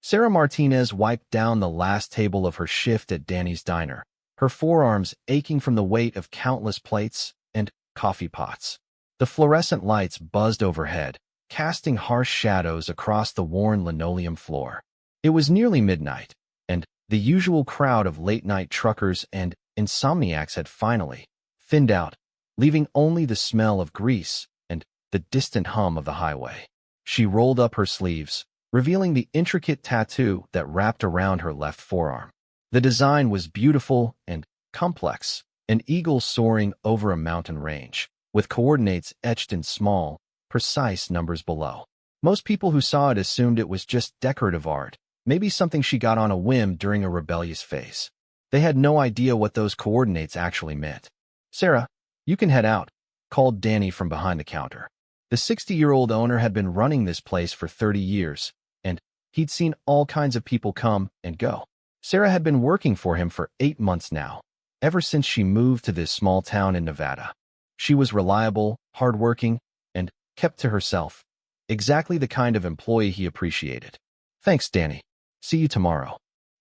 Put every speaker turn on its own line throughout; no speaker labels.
Sarah Martinez wiped down the last table of her shift at Danny's Diner, her forearms aching from the weight of countless plates and coffee pots. The fluorescent lights buzzed overhead, casting harsh shadows across the worn linoleum floor. It was nearly midnight, and the usual crowd of late-night truckers and insomniacs had finally thinned out, leaving only the smell of grease and the distant hum of the highway. She rolled up her sleeves, revealing the intricate tattoo that wrapped around her left forearm. The design was beautiful and complex, an eagle soaring over a mountain range, with coordinates etched in small, precise numbers below. Most people who saw it assumed it was just decorative art, maybe something she got on a whim during a rebellious phase. They had no idea what those coordinates actually meant. "Sarah, you can head out," called Danny from behind the counter. The 60-year-old owner had been running this place for 30 years, and he'd seen all kinds of people come and go. Sarah had been working for him for 8 months now, ever since she moved to this small town in Nevada. She was reliable, hardworking, and kept to herself. Exactly the kind of employee he appreciated. "Thanks, Danny. See you tomorrow."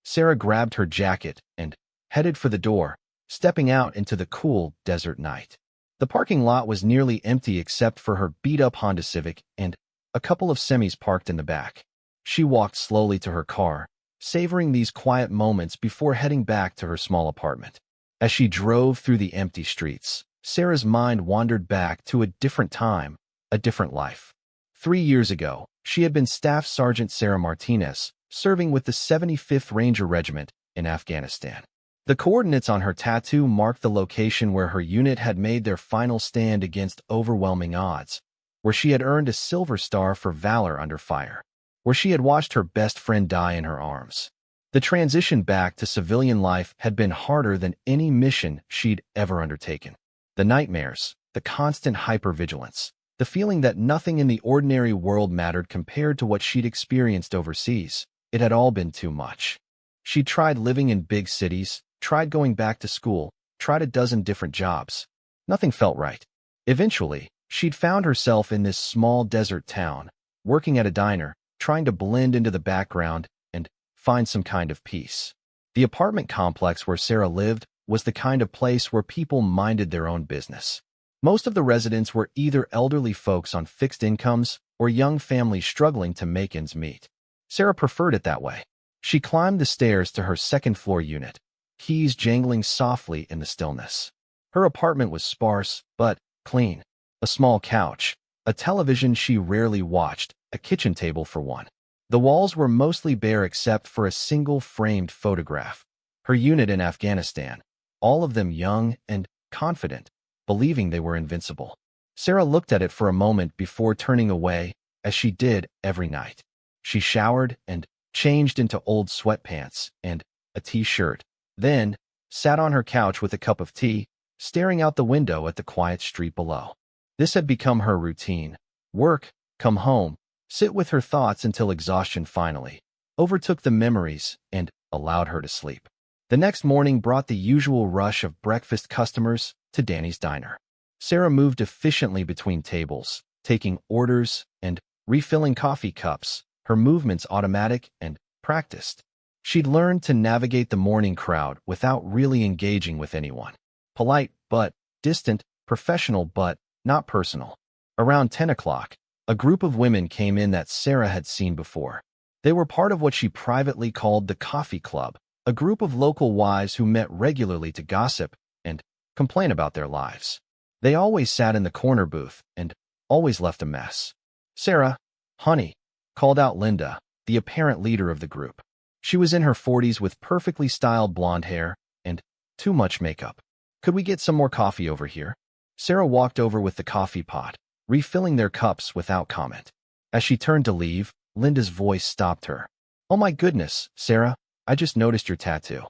Sarah grabbed her jacket and headed for the door, stepping out into the cool desert night. The parking lot was nearly empty except for her beat-up Honda Civic and a couple of semis parked in the back. She walked slowly to her car, savoring these quiet moments before heading back to her small apartment. As she drove through the empty streets, Sarah's mind wandered back to a different time, a different life. 3 years ago, she had been Staff Sergeant Sarah Martinez, serving with the 75th Ranger Regiment in Afghanistan. The coordinates on her tattoo marked the location where her unit had made their final stand against overwhelming odds, where she had earned a Silver Star for valor under fire, where she had watched her best friend die in her arms. The transition back to civilian life had been harder than any mission she'd ever undertaken. The nightmares, the constant hypervigilance, the feeling that nothing in the ordinary world mattered compared to what she'd experienced overseas, it had all been too much. She'd tried living in big cities, tried going back to school, tried a dozen different jobs. Nothing felt right. Eventually, she'd found herself in this small desert town, working at a diner, trying to blend into the background and find some kind of peace. The apartment complex where Sarah lived was the kind of place where people minded their own business. Most of the residents were either elderly folks on fixed incomes or young families struggling to make ends meet. Sarah preferred it that way. She climbed the stairs to her second-floor unit, keys jangling softly in the stillness. Her apartment was sparse, but clean. A small couch, a television she rarely watched, a kitchen table for one. The walls were mostly bare except for a single framed photograph. Her unit in Afghanistan, all of them young and confident, believing they were invincible. Sarah looked at it for a moment before turning away, as she did every night. She showered and changed into old sweatpants and a t-shirt, then sat on her couch with a cup of tea, staring out the window at the quiet street below. This had become her routine. Work, come home, sit with her thoughts until exhaustion finally overtook the memories and allowed her to sleep. The next morning brought the usual rush of breakfast customers to Danny's Diner. Sarah moved efficiently between tables, taking orders and refilling coffee cups, her movements automatic and practiced. She'd learned to navigate the morning crowd without really engaging with anyone. Polite but distant, professional but not personal. Around 10 o'clock, a group of women came in that Sarah had seen before. They were part of what she privately called the Coffee Club, a group of local wives who met regularly to gossip and complain about their lives. They always sat in the corner booth and always left a mess. "Sarah, honey," called out Linda, the apparent leader of the group. She was in her 40s with perfectly styled blonde hair and too much makeup. "Could we get some more coffee over here?" Sarah walked over with the coffee pot, refilling their cups without comment. As she turned to leave, Linda's voice stopped her. "Oh my goodness, Sarah, I just noticed your tattoo.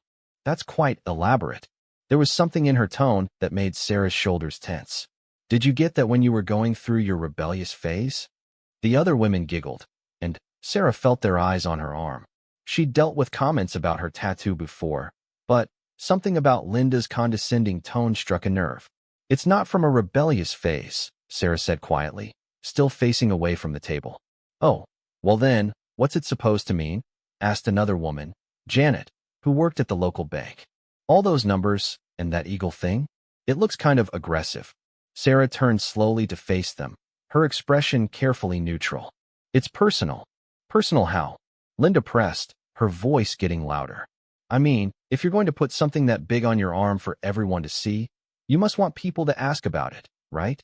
That's quite elaborate." There was something in her tone that made Sarah's shoulders tense. "Did you get that when you were going through your rebellious phase?" The other women giggled, and Sarah felt their eyes on her arm. She'd dealt with comments about her tattoo before, but something about Linda's condescending tone struck a nerve. "It's not from a rebellious phase," Sarah said quietly, still facing away from the table. "Oh, well then, what's it supposed to mean?" asked another woman, Janet, who worked at the local bank. All those numbers and that eagle thing? It looks kind of aggressive. Sarah turned slowly to face them, her expression carefully neutral. It's personal. Personal how? Linda pressed, her voice getting louder. I mean, if you're going to put something that big on your arm for everyone to see, you must want people to ask about it, right?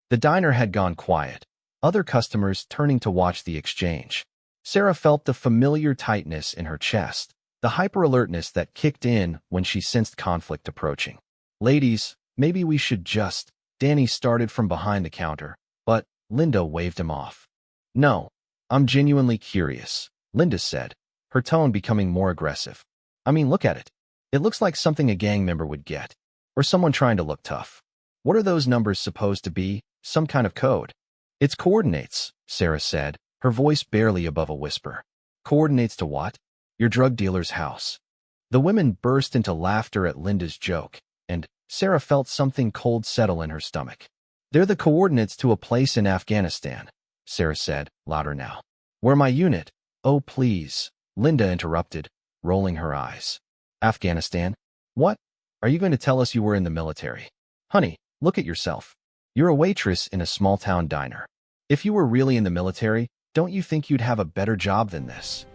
The diner had gone quiet, other customers turning to watch the exchange. Sarah felt the familiar tightness in her chest, the hyper-alertness that kicked in when she sensed conflict approaching. Ladies, maybe we should just... Danny started from behind the counter, but Linda waved him off. No, I'm genuinely curious, Linda said, her tone becoming more aggressive. I mean, look at it. It looks like something a gang member would get, or someone trying to look tough. What are those numbers supposed to be? Some kind of code? It's coordinates, Sarah said, her voice barely above a whisper. Coordinates to what? Your drug dealer's house. The women burst into laughter at Linda's joke, and Sarah felt something cold settle in her stomach. They're the coordinates to a place in Afghanistan, Sarah said, louder now. Where my unit? Oh, please, Linda interrupted, rolling her eyes. Afghanistan? What? Are you going to tell us you were in the military? Honey, look at yourself. You're a waitress in a small-town diner. If you were really in the military, don't you think you'd have a better job than this?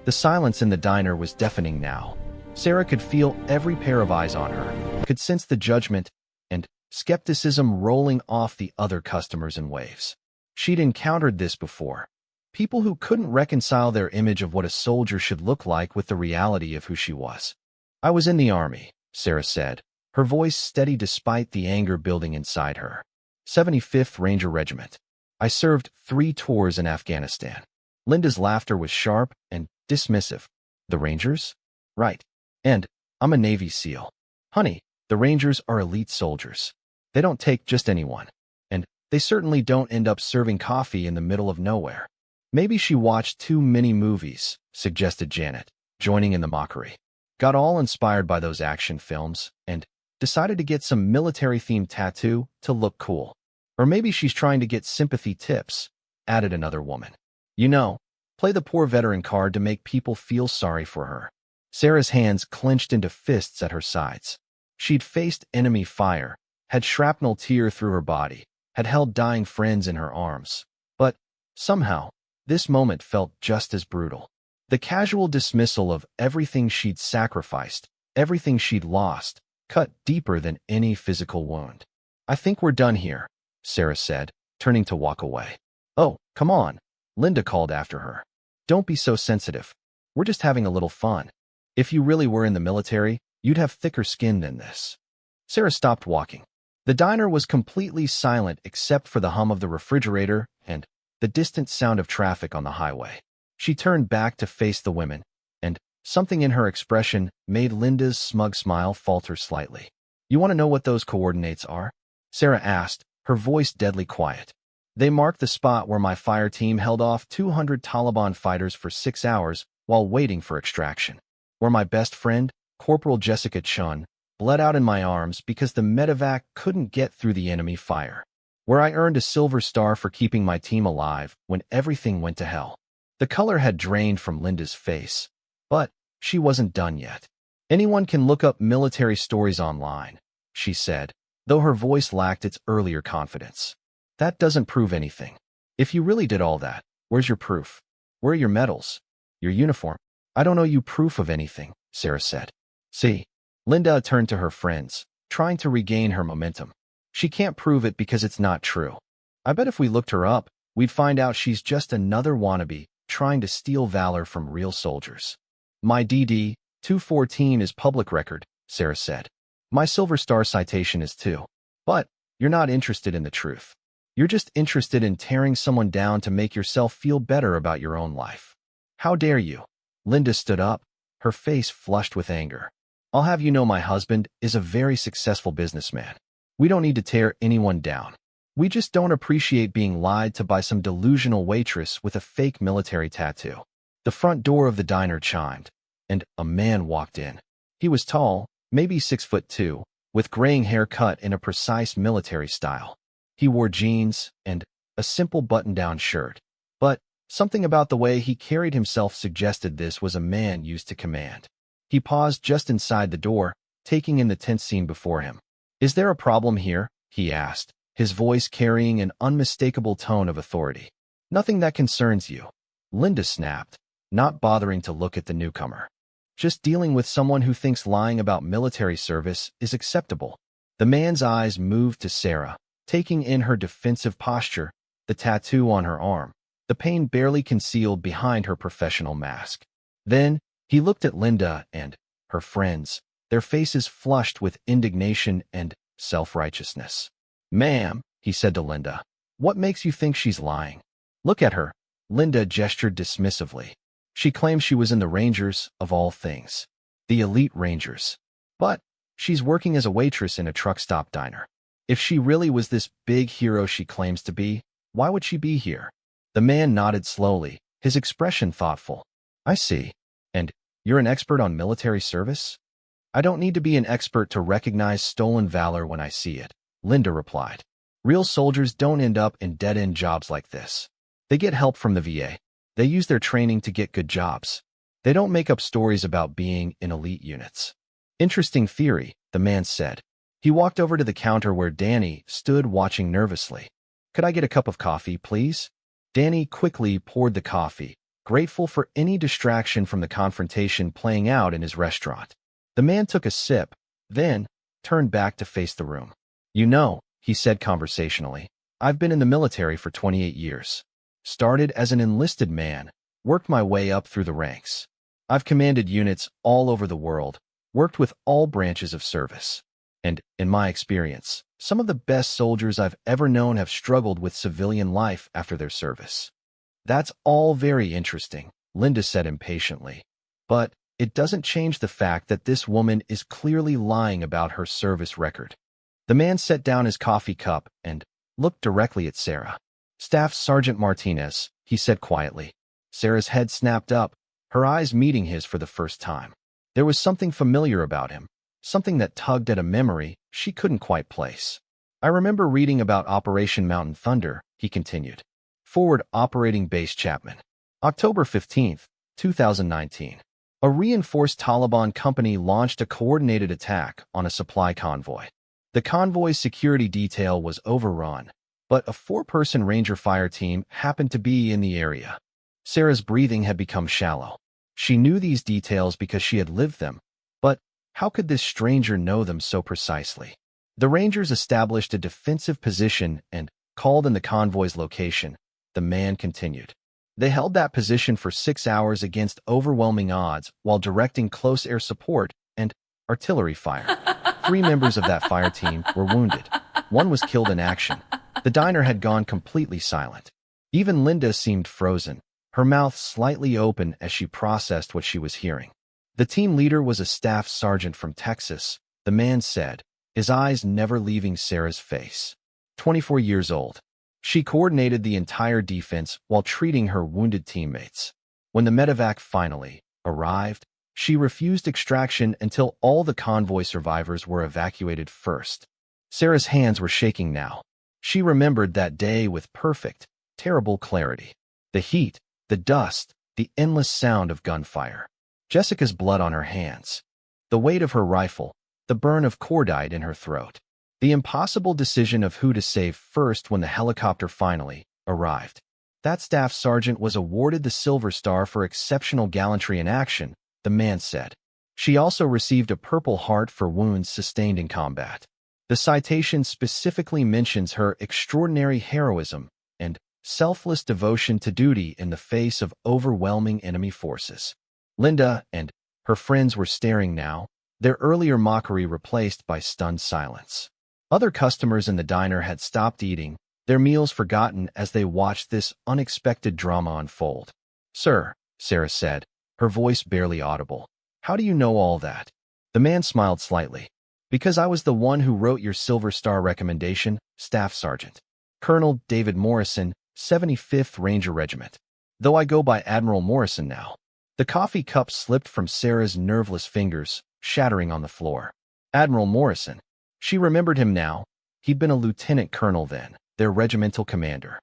The silence in the diner was deafening now. Sarah could feel every pair of eyes on her, could sense the judgment and skepticism rolling off the other customers in waves. She'd encountered this before. People who couldn't reconcile their image of what a soldier should look like with the reality of who she was. I was in the army, Sarah said, her voice steady despite the anger building inside her. 75th Ranger Regiment. I served 3 tours in Afghanistan. Linda's laughter was sharp and dismissive. The Rangers? Right. And I'm a Navy SEAL. Honey, the Rangers are elite soldiers. They don't take just anyone. And they certainly don't end up serving coffee in the middle of nowhere. Maybe she watched too many movies, suggested Janet, joining in the mockery. Got all inspired by those action films and decided to get some military-themed tattoo to look cool. Or maybe she's trying to get sympathy tips, added another woman. You know, play the poor veteran card to make people feel sorry for her. Sarah's hands clenched into fists at her sides. She'd faced enemy fire, had shrapnel tear through her body, had held dying friends in her arms. But, somehow, this moment felt just as brutal. The casual dismissal of everything she'd sacrificed, everything she'd lost, cut deeper than any physical wound. I think we're done here, Sarah said, turning to walk away. Oh, come on, Linda called after her. Don't be so sensitive. We're just having a little fun. If you really were in the military, you'd have thicker skin than this. Sarah stopped walking. The diner was completely silent except for the hum of the refrigerator and the distant sound of traffic on the highway. She turned back to face the women, and something in her expression made Linda's smug smile falter slightly. You want to know what those coordinates are? Sarah asked, her voice deadly quiet. They mark the spot where my fire team held off 200 Taliban fighters for 6 hours while waiting for extraction. Where my best friend, Corporal Jessica Chun, bled out in my arms because the medevac couldn't get through the enemy fire. Where I earned a Silver Star for keeping my team alive when everything went to hell. The color had drained from Linda's face, but she wasn't done yet. Anyone can look up military stories online, she said, though her voice lacked its earlier confidence. That doesn't prove anything. If you really did all that, where's your proof? Where are your medals? Your uniform? I don't owe you proof of anything, Sarah said. See? Linda turned to her friends, trying to regain her momentum. She can't prove it because it's not true. I bet if we looked her up, we'd find out she's just another wannabe trying to steal valor from real soldiers. My DD 214 is public record, Sarah said. My Silver Star citation is too. But you're not interested in the truth. You're just interested in tearing someone down to make yourself feel better about your own life. How dare you? Linda stood up, her face flushed with anger. I'll have you know my husband is a very successful businessman. We don't need to tear anyone down. We just don't appreciate being lied to by some delusional waitress with a fake military tattoo. The front door of the diner chimed, and a man walked in. He was tall, maybe 6'2", with graying hair cut in a precise military style. He wore jeans and a simple button-down shirt. But Something about the way he carried himself suggested this was a man used to command. He paused just inside the door, taking in the tense scene before him. "Is there a problem here?" he asked, his voice carrying an unmistakable tone of authority. "Nothing that concerns you," Linda snapped, not bothering to look at the newcomer. "Just dealing with someone who thinks lying about military service is acceptable." The man's eyes moved to Sarah, taking in her defensive posture, the tattoo on her arm, the pain barely concealed behind her professional mask. Then, he looked at Linda and her friends, their faces flushed with indignation and self-righteousness. "Ma'am," he said to Linda, "what makes you think she's lying? Look at her." Linda gestured dismissively. "She claims she was in the Rangers, of all things. The elite Rangers. But she's working as a waitress in a truck stop diner. If she really was this big hero she claims to be, why would she be here?" The man nodded slowly, his expression thoughtful. "I see. And you're an expert on military service?" "I don't need to be an expert to recognize stolen valor when I see it," Linda replied. "Real soldiers don't end up in dead-end jobs like this. They get help from the VA. They use their training to get good jobs. They don't make up stories about being in elite units." "Interesting theory," the man said. He walked over to the counter where Danny stood watching nervously. "Could I get a cup of coffee, please?" Danny quickly poured the coffee, grateful for any distraction from the confrontation playing out in his restaurant. The man took a sip, then turned back to face the room. "You know," he said conversationally, "I've been in the military for 28 years. Started as an enlisted man, worked my way up through the ranks. I've commanded units all over the world, worked with all branches of service. And, in my experience, some of the best soldiers I've ever known have struggled with civilian life after their service." "That's all very interesting," Linda said impatiently. "But it doesn't change the fact that this woman is clearly lying about her service record." The man set down his coffee cup and looked directly at Sarah. "Staff Sergeant Martinez," he said quietly. Sarah's head snapped up, her eyes meeting his for the first time. There was something familiar about him, something that tugged at a memory she couldn't quite place. "I remember reading about Operation Mountain Thunder," he continued. "Forward Operating Base Chapman. October 15th, 2019. A reinforced Taliban company launched a coordinated attack on a supply convoy. The convoy's security detail was overrun, but a 4-person Ranger fire team happened to be in the area." Sarah's breathing had become shallow. She knew these details because she had lived them, but how could this stranger know them so precisely? "The Rangers established a defensive position and called in the convoy's location," the man continued. "They held that position for 6 hours against overwhelming odds while directing close air support and artillery fire. 3 members of that fire team were wounded. 1 was killed in action." The diner had gone completely silent. Even Linda seemed frozen, her mouth slightly open as she processed what she was hearing. "The team leader was a staff sergeant from Texas," the man said, his eyes never leaving Sarah's face. 24 years old. She coordinated the entire defense while treating her wounded teammates. When the medevac finally arrived, she refused extraction until all the convoy survivors were evacuated first. Sarah's hands were shaking now. She remembered that day with perfect, terrible clarity. The heat, the dust, the endless sound of gunfire. Jessica's blood on her hands. The weight of her rifle, the burn of cordite in her throat. The impossible decision of who to save first when the helicopter finally arrived. That staff sergeant was awarded the Silver Star for exceptional gallantry in action, the man said. She also received a Purple Heart for wounds sustained in combat. The citation specifically mentions her extraordinary heroism and selfless devotion to duty in the face of overwhelming enemy forces. Linda and her friends were staring now, their earlier mockery replaced by stunned silence. Other customers in the diner had stopped eating, their meals forgotten as they watched this unexpected drama unfold. "Sir," Sarah said, her voice barely audible, "how do you know all that?" The man smiled slightly. "Because I was the one who wrote your Silver Star recommendation, Staff Sergeant. Colonel David Morrison, 75th Ranger Regiment. Though I go by Admiral Morrison now." The coffee cup slipped from Sarah's nerveless fingers, shattering on the floor. Admiral Morrison. She remembered him now. He'd been a lieutenant colonel then, their regimental commander.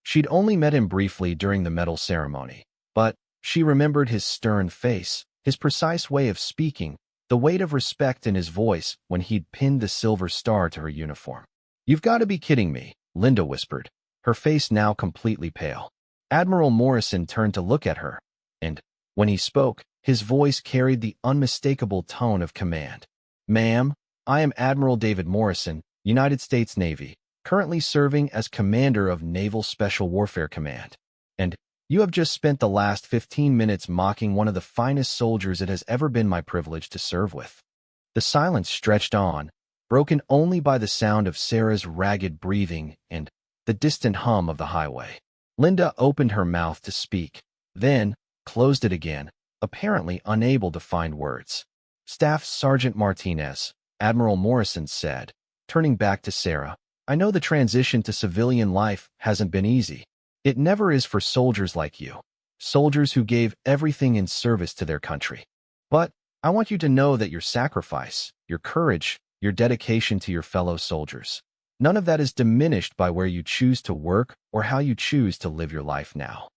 She'd only met him briefly during the medal ceremony, but she remembered his stern face, his precise way of speaking, the weight of respect in his voice when he'd pinned the silver star to her uniform. "You've got to be kidding me," Linda whispered, her face now completely pale. Admiral Morrison turned to look at her, and when he spoke, his voice carried the unmistakable tone of command. "Ma'am, I am Admiral David Morrison, United States Navy, currently serving as Commander of Naval Special Warfare Command. And you have just spent the last 15 minutes mocking one of the finest soldiers it has ever been my privilege to serve with." The silence stretched on, broken only by the sound of Sarah's ragged breathing and the distant hum of the highway. Linda opened her mouth to speak, then closed it again, apparently unable to find words. "Staff Sergeant Martinez," Admiral Morrison said, turning back to Sarah, "I know the transition to civilian life hasn't been easy. It never is for soldiers like you, soldiers who gave everything in service to their country. But I want you to know that your sacrifice, your courage, your dedication to your fellow soldiers, none of that is diminished by where you choose to work or how you choose to live your life now."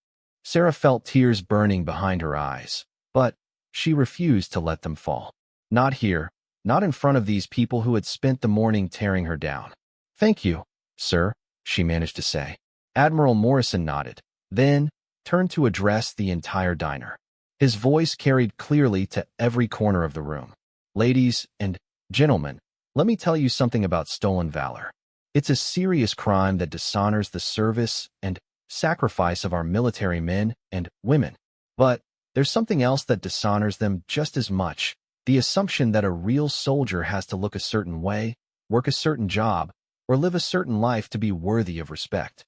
Sarah felt tears burning behind her eyes, but she refused to let them fall. Not here, not in front of these people who had spent the morning tearing her down. "Thank you, sir," she managed to say. Admiral Morrison nodded, then turned to address the entire diner. His voice carried clearly to every corner of the room. "Ladies and gentlemen, let me tell you something about stolen valor. It's a serious crime that dishonors the service and sacrifice of our military men and women. But there's something else that dishonors them just as much: the assumption that a real soldier has to look a certain way, work a certain job, or live a certain life to be worthy of respect."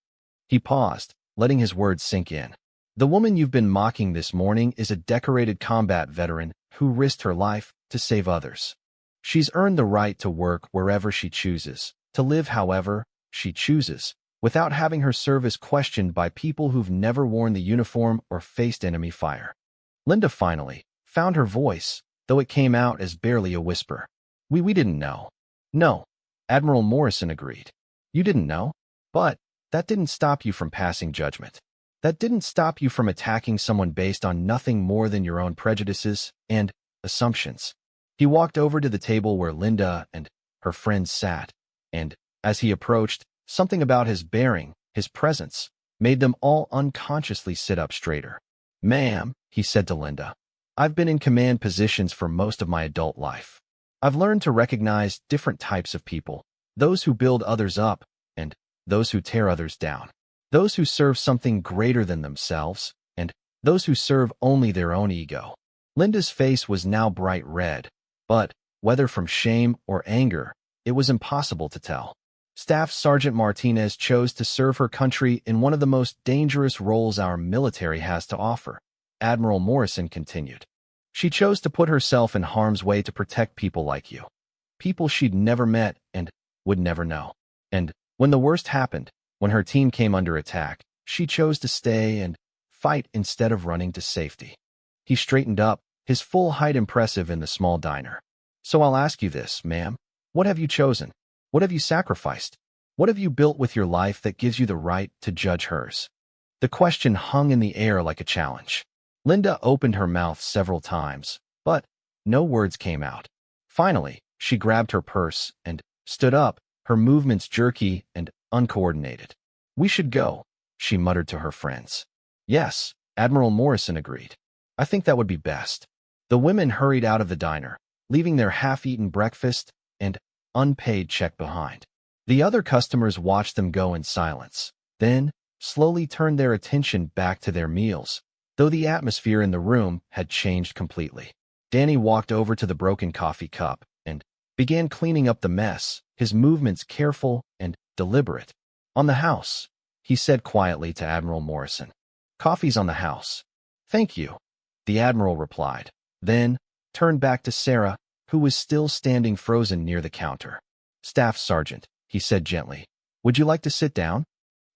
He paused, letting his words sink in. "The woman you've been mocking this morning is a decorated combat veteran who risked her life to save others. She's earned the right to work wherever she chooses, to live however she chooses, without having her service questioned by people who've never worn the uniform or faced enemy fire." Linda finally found her voice, though it came out as barely a whisper. We didn't know." "No," Admiral Morrison agreed. "You didn't know, but that didn't stop you from passing judgment. That didn't stop you from attacking someone based on nothing more than your own prejudices and assumptions." He walked over to the table where Linda and her friends sat, and as he approached, something about his bearing, his presence, made them all unconsciously sit up straighter. "Ma'am," he said to Linda, "I've been in command positions for most of my adult life. I've learned to recognize different types of people, those who build others up and those who tear others down, those who serve something greater than themselves, and those who serve only their own ego." Linda's face was now bright red, but whether from shame or anger, it was impossible to tell. Staff Sergeant Martinez chose to serve her country in one of the most dangerous roles our military has to offer, Admiral Morrison continued. "She chose to put herself in harm's way to protect people like you, people she'd never met and would never know. And when the worst happened, when her team came under attack, she chose to stay and fight instead of running to safety." He straightened up, his full height impressive in the small diner. "So I'll ask you this, ma'am. What have you chosen? What have you sacrificed? What have you built with your life that gives you the right to judge hers?" The question hung in the air like a challenge. Linda opened her mouth several times, but no words came out. Finally, she grabbed her purse and stood up, her movements jerky and uncoordinated. "We should go," she muttered to her friends. "Yes," Admiral Morrison agreed. "I think that would be best." The women hurried out of the diner, leaving their half-eaten breakfast and unpaid check behind. The other customers watched them go in silence, then slowly turned their attention back to their meals, though the atmosphere in the room had changed completely. Danny walked over to the broken coffee cup and began cleaning up the mess, his movements careful and deliberate. "On the house," he said quietly to Admiral Morrison. "Coffee's on the house." "Thank you," the Admiral replied, then turned back to Sarah, who was still standing frozen near the counter. "Staff Sergeant," he said gently, "would you like to sit down?"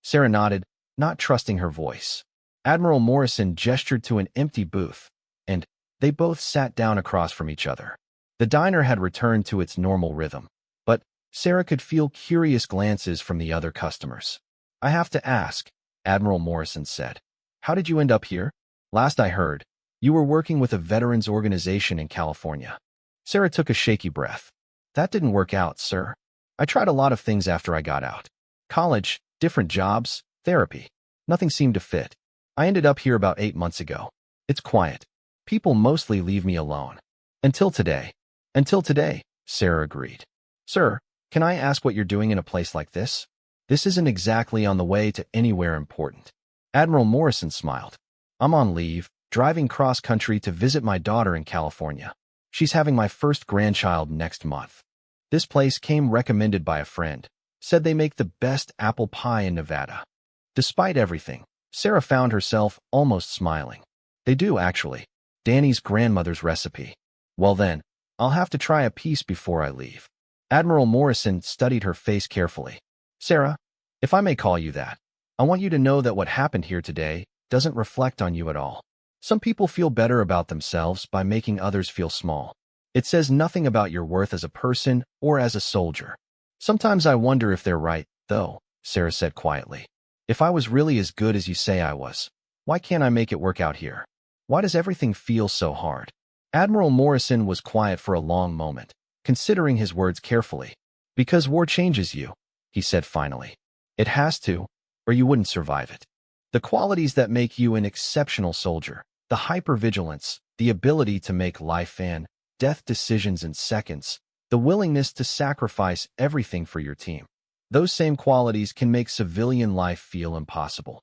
Sarah nodded, not trusting her voice. Admiral Morrison gestured to an empty booth, and they both sat down across from each other. The diner had returned to its normal rhythm, but Sarah could feel curious glances from the other customers. "I have to ask," Admiral Morrison said. How did you end up here? Last I heard, you were working with a veterans organization in California. Sarah took a shaky breath. That didn't work out, sir. I tried a lot of things after I got out. College, different jobs, therapy. Nothing seemed to fit. I ended up here about 8 months ago. It's quiet. People mostly leave me alone. Until today. Until today, Sarah agreed. Sir, can I ask what you're doing in a place like this? This isn't exactly on the way to anywhere important. Admiral Morrison smiled. I'm on leave, driving cross-country to visit my daughter in California. She's having my first grandchild next month. This place came recommended by a friend. Said they make the best apple pie in Nevada. Despite everything, Sarah found herself almost smiling. They do, actually. Danny's grandmother's recipe. Well then, I'll have to try a piece before I leave. Admiral Morrison studied her face carefully. Sarah, if I may call you that, I want you to know that what happened here today doesn't reflect on you at all. Some people feel better about themselves by making others feel small. It says nothing about your worth as a person or as a soldier. Sometimes I wonder if they're right, though, Sarah said quietly. If I was really as good as you say I was, why can't I make it work out here? Why does everything feel so hard? Admiral Morrison was quiet for a long moment, considering his words carefully. Because war changes you, he said finally. It has to, or you wouldn't survive it. The qualities that make you an exceptional soldier, the hypervigilance, the ability to make life and death decisions in seconds, the willingness to sacrifice everything for your team. Those same qualities can make civilian life feel impossible.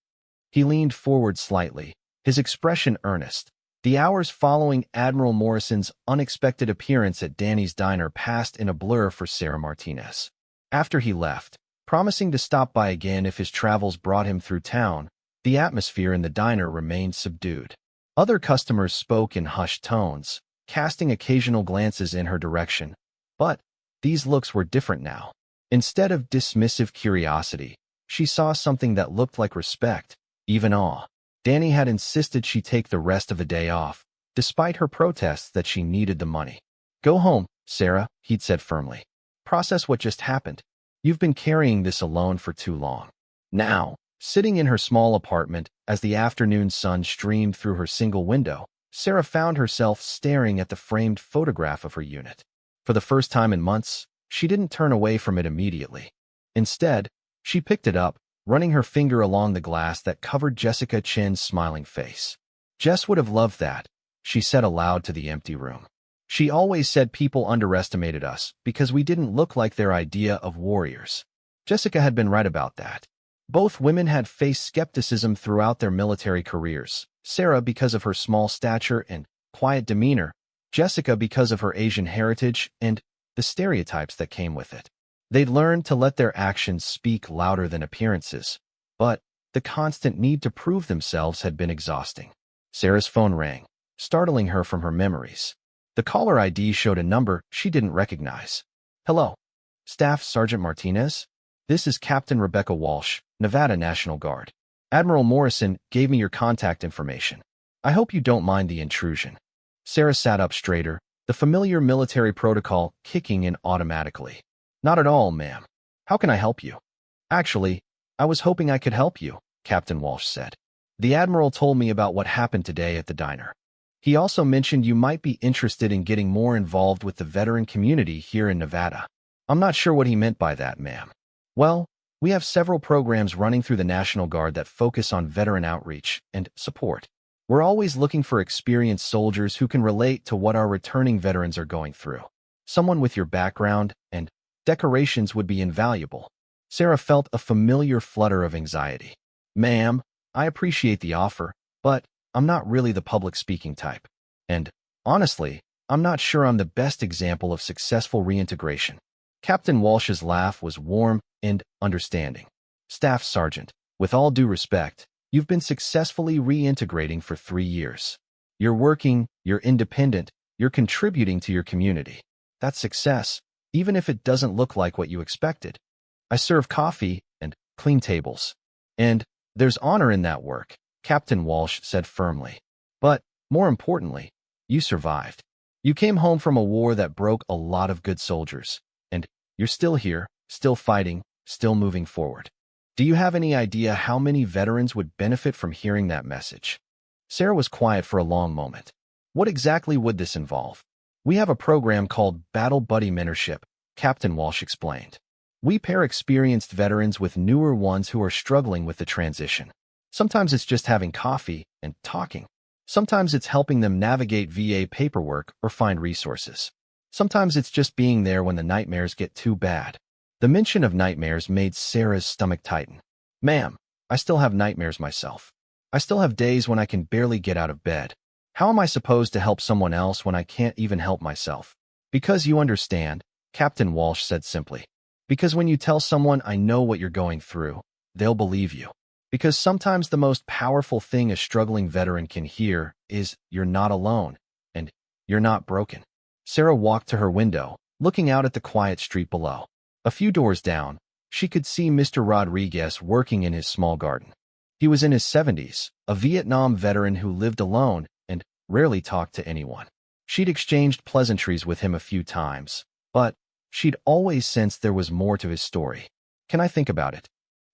He leaned forward slightly, his expression earnest. The hours following Admiral Morrison's unexpected appearance at Danny's diner passed in a blur for Sarah Martinez. After he left, promising to stop by again if his travels brought him through town, the atmosphere in the diner remained subdued. Other customers spoke in hushed tones, casting occasional glances in her direction. But these looks were different now. Instead of dismissive curiosity, she saw something that looked like respect, even awe. Danny had insisted she take the rest of the day off, despite her protests that she needed the money. Go home, Sarah, he'd said firmly. Process what just happened. You've been carrying this alone for too long. Now, sitting in her small apartment as the afternoon sun streamed through her single window, Sarah found herself staring at the framed photograph of her unit. For the first time in months, she didn't turn away from it immediately. Instead, she picked it up, running her finger along the glass that covered Jessica Chen's smiling face. Jess would have loved that, she said aloud to the empty room. She always said people underestimated us because we didn't look like their idea of warriors. Jessica had been right about that. Both women had faced skepticism throughout their military careers, Sarah because of her small stature and quiet demeanor, Jessica because of her Asian heritage and the stereotypes that came with it. They'd learned to let their actions speak louder than appearances, but the constant need to prove themselves had been exhausting. Sarah's phone rang, startling her from her memories. The caller ID showed a number she didn't recognize. Hello, Staff Sergeant Martinez? This is Captain Rebecca Walsh, Nevada National Guard. Admiral Morrison gave me your contact information. I hope you don't mind the intrusion. Sarah sat up straighter, the familiar military protocol kicking in automatically. Not at all, ma'am. How can I help you? Actually, I was hoping I could help you, Captain Walsh said. The Admiral told me about what happened today at the diner. He also mentioned you might be interested in getting more involved with the veteran community here in Nevada. I'm not sure what he meant by that, ma'am. Well, we have several programs running through the National Guard that focus on veteran outreach and support. We're always looking for experienced soldiers who can relate to what our returning veterans are going through. Someone with your background and decorations would be invaluable. Sarah felt a familiar flutter of anxiety. Ma'am, I appreciate the offer, but I'm not really the public speaking type. And, honestly, I'm not sure I'm the best example of successful reintegration. Captain Walsh's laugh was warm and understanding. Staff Sergeant, with all due respect, you've been successfully reintegrating for 3 years. You're working, you're independent, you're contributing to your community. That's success, even if it doesn't look like what you expected. I serve coffee and clean tables. And there's honor in that work, Captain Walsh said firmly. But, more importantly, you survived. You came home from a war that broke a lot of good soldiers. And you're still here, still fighting, still moving forward. Do you have any idea how many veterans would benefit from hearing that message? Sarah was quiet for a long moment. What exactly would this involve? We have a program called Battle Buddy Mentorship, Captain Walsh explained. We pair experienced veterans with newer ones who are struggling with the transition. Sometimes it's just having coffee and talking. Sometimes it's helping them navigate VA paperwork or find resources. Sometimes it's just being there when the nightmares get too bad. The mention of nightmares made Sarah's stomach tighten. Ma'am, I still have nightmares myself. I still have days when I can barely get out of bed. How am I supposed to help someone else when I can't even help myself? Because you understand, Captain Walsh said simply. Because when you tell someone I know what you're going through, they'll believe you. Because sometimes the most powerful thing a struggling veteran can hear is, you're not alone, and you're not broken. Sarah walked to her window, looking out at the quiet street below. A few doors down, she could see Mr. Rodriguez working in his small garden. He was in his 70s, a Vietnam veteran who lived alone and rarely talked to anyone. She'd exchanged pleasantries with him a few times, but she'd always sensed there was more to his story. Can I think about it?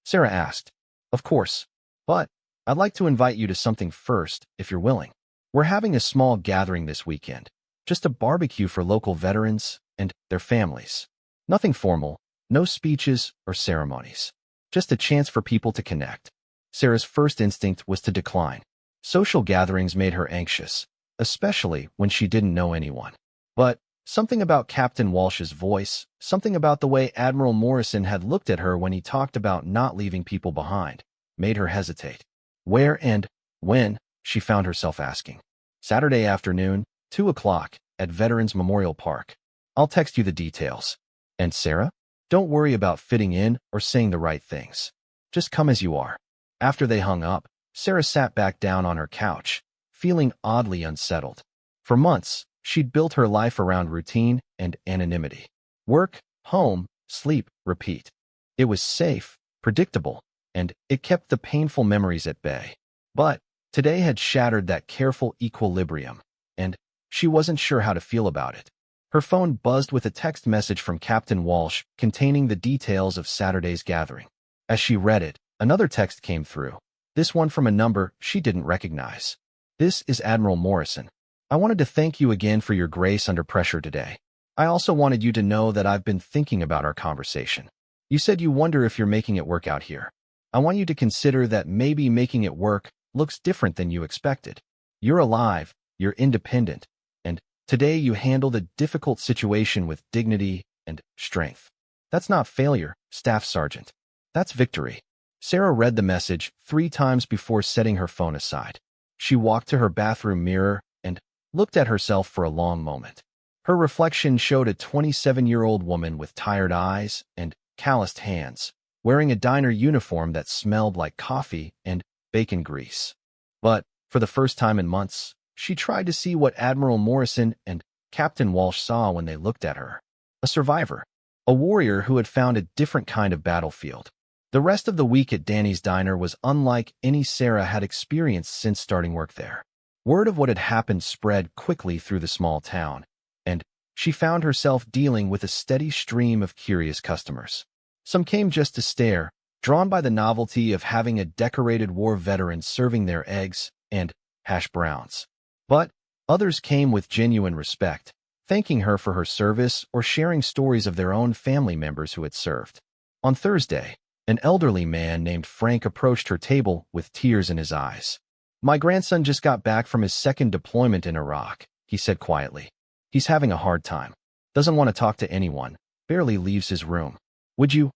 Sarah asked. Of course, but I'd like to invite you to something first, if you're willing. We're having a small gathering this weekend, just a barbecue for local veterans and their families. Nothing formal, no speeches or ceremonies. Just a chance for people to connect. Sarah's first instinct was to decline. Social gatherings made her anxious, especially when she didn't know anyone. But something about Captain Walsh's voice, something about the way Admiral Morrison had looked at her when he talked about not leaving people behind, made her hesitate. Where and when, she found herself asking. Saturday afternoon, 2 o'clock, at Veterans Memorial Park. I'll text you the details. And Sarah? Don't worry about fitting in or saying the right things. Just come as you are. After they hung up, Sarah sat back down on her couch, feeling oddly unsettled. For months, she'd built her life around routine and anonymity. Work, home, sleep, repeat. It was safe, predictable, and it kept the painful memories at bay. But today had shattered that careful equilibrium, and she wasn't sure how to feel about it. Her phone buzzed with a text message from Captain Walsh containing the details of Saturday's gathering. As she read it, another text came through, this one from a number she didn't recognize. This is Admiral Morrison. I wanted to thank you again for your grace under pressure today. I also wanted you to know that I've been thinking about our conversation. You said you wonder if you're making it work out here. I want you to consider that maybe making it work looks different than you expected. You're alive, you're independent, and today you handled a difficult situation with dignity and strength. That's not failure, Staff Sergeant. That's victory. Sarah read the message 3 times before setting her phone aside. She walked to her bathroom mirror and looked at herself for a long moment. Her reflection showed a 27-year-old woman with tired eyes and calloused hands, wearing a diner uniform that smelled like coffee and bacon grease. But, for the first time in months, she tried to see what Admiral Morrison and Captain Walsh saw when they looked at her. A survivor. A warrior who had found a different kind of battlefield. The rest of the week at Danny's Diner was unlike any Sarah had experienced since starting work there. Word of what had happened spread quickly through the small town, and she found herself dealing with a steady stream of curious customers. Some came just to stare, drawn by the novelty of having a decorated war veteran serving their eggs and hash browns. But others came with genuine respect, thanking her for her service or sharing stories of their own family members who had served. On Thursday, an elderly man named Frank approached her table with tears in his eyes. My grandson just got back from his second deployment in Iraq, he said quietly. He's having a hard time. Doesn't want to talk to anyone, barely leaves his room. Would you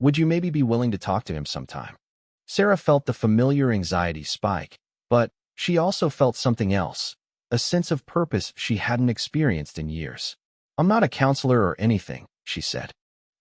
maybe be willing to talk to him sometime? Sarah felt the familiar anxiety spike, but she also felt something else, a sense of purpose she hadn't experienced in years. I'm not a counselor or anything, she said.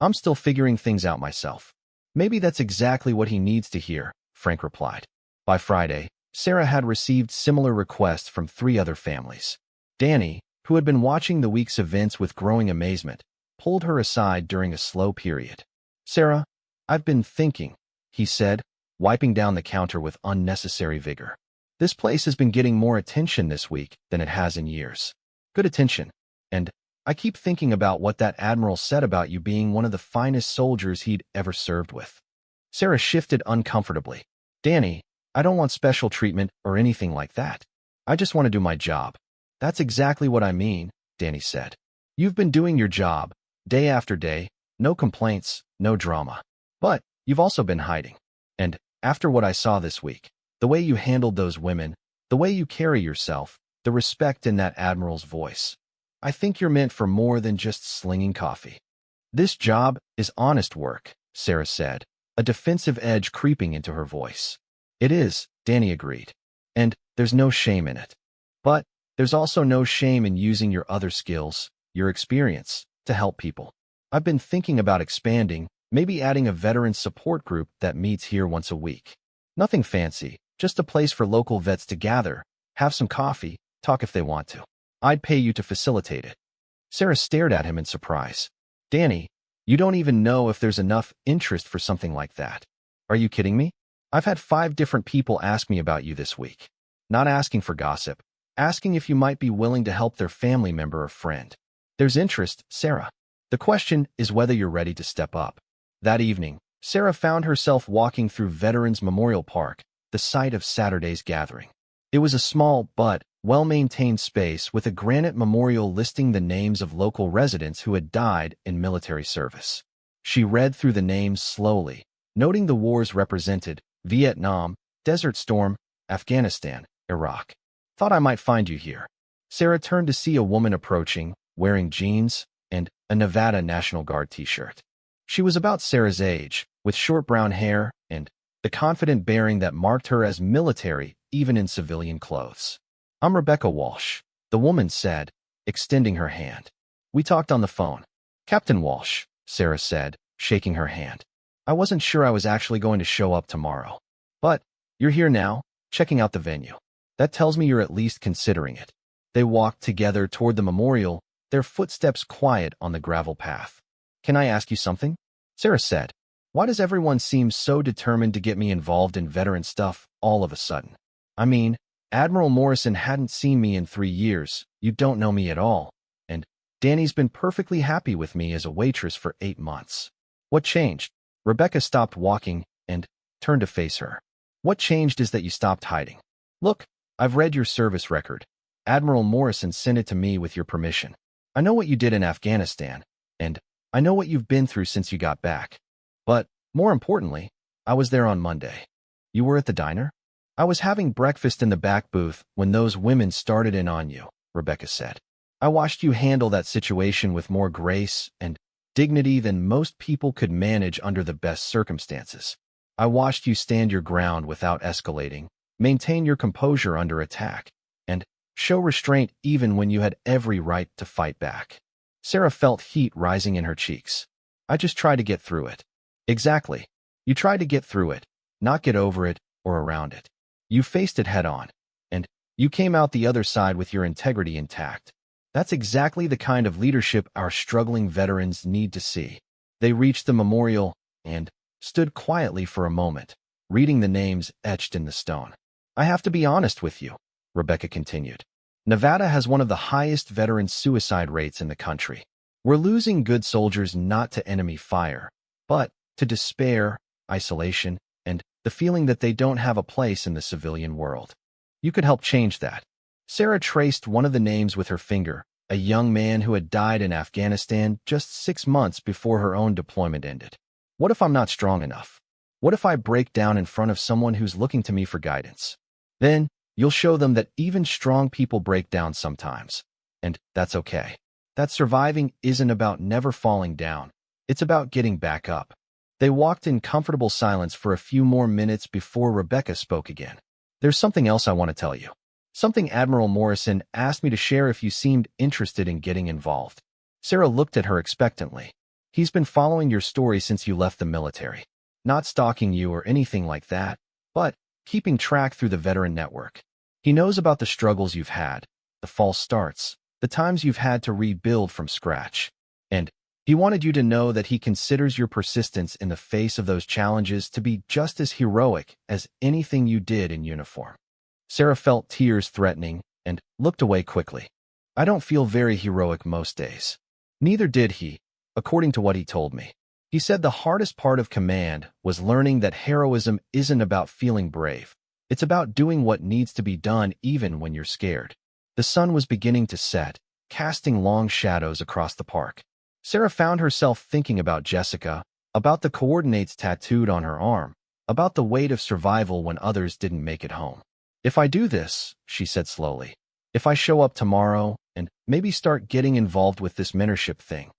I'm still figuring things out myself. Maybe that's exactly what he needs to hear, Frank replied. By Friday, Sarah had received similar requests from 3 other families. Danny, who had been watching the week's events with growing amazement, pulled her aside during a slow period. Sarah, I've been thinking, he said, wiping down the counter with unnecessary vigor. This place has been getting more attention this week than it has in years. Good attention. And I keep thinking about what that admiral said about you being one of the finest soldiers he'd ever served with. Sarah shifted uncomfortably. Danny, I don't want special treatment or anything like that. I just want to do my job. That's exactly what I mean, Danny said. You've been doing your job, day after day, no complaints, no drama. But you've also been hiding. And after what I saw this week, the way you handled those women, the way you carry yourself, the respect in that admiral's voice, I think you're meant for more than just slinging coffee. This job is honest work, Sarah said, a defensive edge creeping into her voice. It is, Danny agreed. And there's no shame in it. But there's also no shame in using your other skills, your experience, to help people. I've been thinking about expanding, maybe adding a veteran support group that meets here once a week. Nothing fancy, just a place for local vets to gather, have some coffee, talk if they want to. I'd pay you to facilitate it. Sarah stared at him in surprise. Danny, you don't even know if there's enough interest for something like that. Are you kidding me? I've had 5 different people ask me about you this week. Not asking for gossip, asking if you might be willing to help their family member or friend. There's interest, Sarah. The question is whether you're ready to step up. That evening, Sarah found herself walking through Veterans Memorial Park, the site of Saturday's gathering. It was a small but well-maintained space with a granite memorial listing the names of local residents who had died in military service. She read through the names slowly, noting the wars represented: Vietnam, Desert Storm, Afghanistan, Iraq. Thought I might find you here. Sarah turned to see a woman approaching, wearing jeans and a Nevada National Guard t-shirt. She was about Sarah's age, with short brown hair and the confident bearing that marked her as military even in civilian clothes. I'm Rebecca Walsh, the woman said, extending her hand. We talked on the phone. Captain Walsh, Sarah said, shaking her hand. I wasn't sure I was actually going to show up tomorrow. But you're here now, checking out the venue. That tells me you're at least considering it. They walked together toward the memorial, their footsteps quiet on the gravel path. Can I ask you something? Sarah said. Why does everyone seem so determined to get me involved in veteran stuff all of a sudden? I mean, Admiral Morrison hadn't seen me in 3 years, you don't know me at all, and Danny's been perfectly happy with me as a waitress for 8 months. What changed? Rebecca stopped walking and turned to face her. What changed is that you stopped hiding. Look, I've read your service record. Admiral Morrison sent it to me with your permission. I know what you did in Afghanistan, and I know what you've been through since you got back. But, more importantly, I was there on Monday. You were at the diner? I was having breakfast in the back booth when those women started in on you, Rebecca said. I watched you handle that situation with more grace and dignity than most people could manage under the best circumstances. I watched you stand your ground without escalating, maintain your composure under attack, and show restraint even when you had every right to fight back. Sarah felt heat rising in her cheeks. I just tried to get through it. Exactly. You tried to get through it, not get over it or around it. You faced it head on, and you came out the other side with your integrity intact. That's exactly the kind of leadership our struggling veterans need to see. They reached the memorial and stood quietly for a moment, reading the names etched in the stone. I have to be honest with you, Rebecca continued. Nevada has one of the highest veteran suicide rates in the country. We're losing good soldiers not to enemy fire, but to despair, isolation, and the feeling that they don't have a place in the civilian world. You could help change that. Sarah traced one of the names with her finger, a young man who had died in Afghanistan just 6 months before her own deployment ended. What if I'm not strong enough? What if I break down in front of someone who's looking to me for guidance? Then, you'll show them that even strong people break down sometimes. And that's okay. That surviving isn't about never falling down. It's about getting back up. They walked in comfortable silence for a few more minutes before Rebecca spoke again. There's something else I want to tell you. Something Admiral Morrison asked me to share if you seemed interested in getting involved. Sarah looked at her expectantly. He's been following your story since you left the military. Not stalking you or anything like that, but keeping track through the veteran network. He knows about the struggles you've had, the false starts, the times you've had to rebuild from scratch. And he wanted you to know that he considers your persistence in the face of those challenges to be just as heroic as anything you did in uniform. Sarah felt tears threatening and looked away quickly. I don't feel very heroic most days. Neither did he, according to what he told me. He said the hardest part of command was learning that heroism isn't about feeling brave. It's about doing what needs to be done even when you're scared. The sun was beginning to set, casting long shadows across the park. Sarah found herself thinking about Jessica, about the coordinates tattooed on her arm, about the weight of survival when others didn't make it home. If I do this, she said slowly, if I show up tomorrow and maybe start getting involved with this mentorship thing,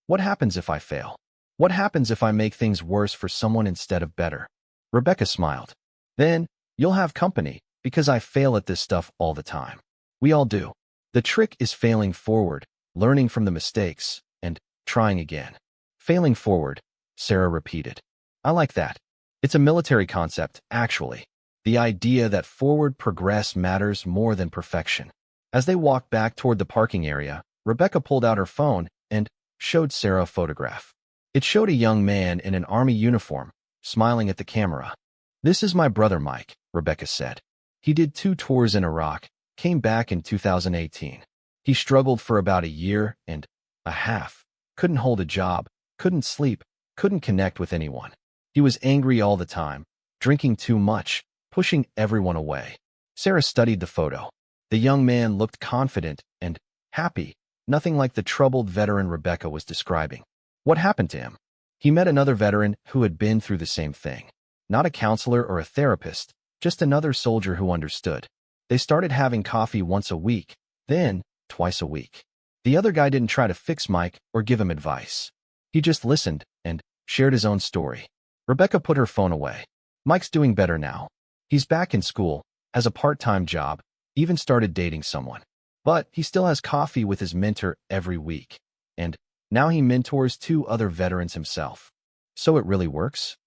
what happens if I fail? What happens if I make things worse for someone instead of better? Rebecca smiled. Then, you'll have company, because I fail at this stuff all the time. We all do. The trick is failing forward, learning from the mistakes, and trying again. Failing forward, Sarah repeated. I like that. It's a military concept, actually. The idea that forward progress matters more than perfection. As they walked back toward the parking area, Rebecca pulled out her phone and showed Sarah a photograph. It showed a young man in an army uniform, smiling at the camera. This is my brother Mike, Rebecca said. He did 2 tours in Iraq, came back in 2018. He struggled for about a year and a half, couldn't hold a job, couldn't sleep, couldn't connect with anyone. He was angry all the time, drinking too much, pushing everyone away. Sarah studied the photo. The young man looked confident and happy, nothing like the troubled veteran Rebecca was describing. What happened to him? He met another veteran who had been through the same thing. Not a counselor or a therapist, just another soldier who understood. They started having coffee once a week, then twice a week. The other guy didn't try to fix Mike or give him advice. He just listened and shared his own story. Rebecca put her phone away. Mike's doing better now. He's back in school, has a part-time job, even started dating someone. But he still has coffee with his mentor every week. And now he mentors 2 other veterans himself. So it really works?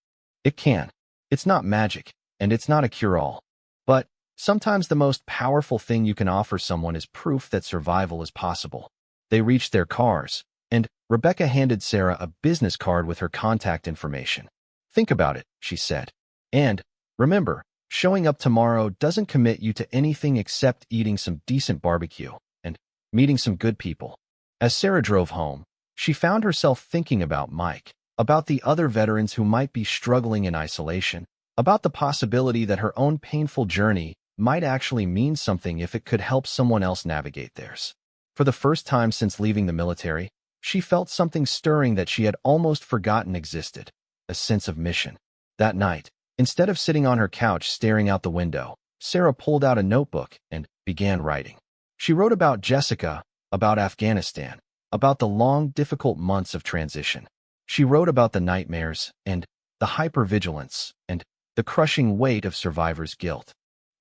It can. It's not magic, and it's not a cure-all. But sometimes the most powerful thing you can offer someone is proof that survival is possible. They reached their cars, and Rebecca handed Sarah a business card with her contact information. Think about it, she said. And remember, showing up tomorrow doesn't commit you to anything except eating some decent barbecue and meeting some good people. As Sarah drove home, she found herself thinking about Mike, about the other veterans who might be struggling in isolation, about the possibility that her own painful journey might actually mean something if it could help someone else navigate theirs. For the first time since leaving the military, she felt something stirring that she had almost forgotten existed, a sense of mission. That night, instead of sitting on her couch staring out the window, Sarah pulled out a notebook and began writing. She wrote about Jessica, about Afghanistan, about the long, difficult months of transition. She wrote about the nightmares and the hypervigilance and the crushing weight of survivors' guilt.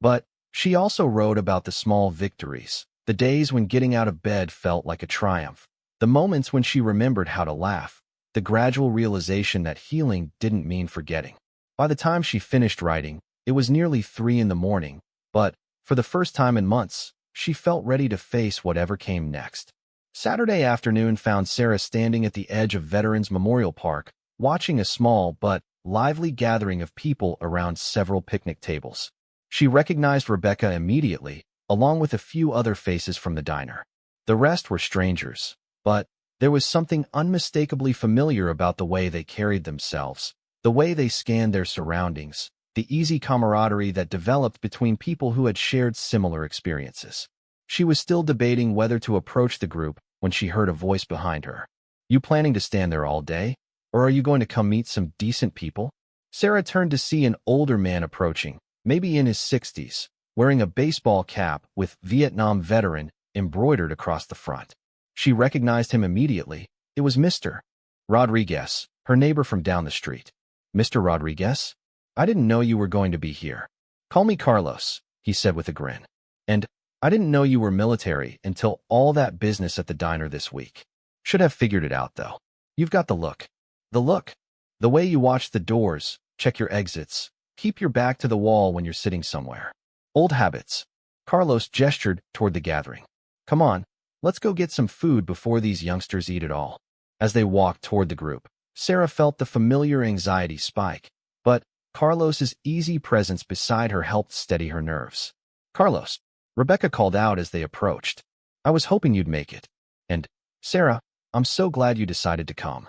But she also wrote about the small victories, the days when getting out of bed felt like a triumph, the moments when she remembered how to laugh, the gradual realization that healing didn't mean forgetting. By the time she finished writing, it was nearly 3 a.m, but for the first time in months, she felt ready to face whatever came next. Saturday afternoon found Sarah standing at the edge of Veterans Memorial Park, watching a small but lively gathering of people around several picnic tables. She recognized Rebecca immediately, along with a few other faces from the diner. The rest were strangers, but there was something unmistakably familiar about the way they carried themselves, the way they scanned their surroundings, the easy camaraderie that developed between people who had shared similar experiences. She was still debating whether to approach the group when she heard a voice behind her. You planning to stand there all day? Or are you going to come meet some decent people? Sarah turned to see an older man approaching, maybe in his 60s, wearing a baseball cap with Vietnam veteran embroidered across the front. She recognized him immediately. It was Mr. Rodriguez, her neighbor from down the street. Mr. Rodriguez? I didn't know you were going to be here. Call me Carlos, he said with a grin. And I didn't know you were military until all that business at the diner this week. Should have figured it out, though. You've got the look. The look. The way you watch the doors, check your exits, keep your back to the wall when you're sitting somewhere. Old habits. Carlos gestured toward the gathering. Come on, let's go get some food before these youngsters eat it all. As they walked toward the group, Sarah felt the familiar anxiety spike, but Carlos's easy presence beside her helped steady her nerves. Carlos, Rebecca called out as they approached. I was hoping you'd make it. And, Sarah, I'm so glad you decided to come.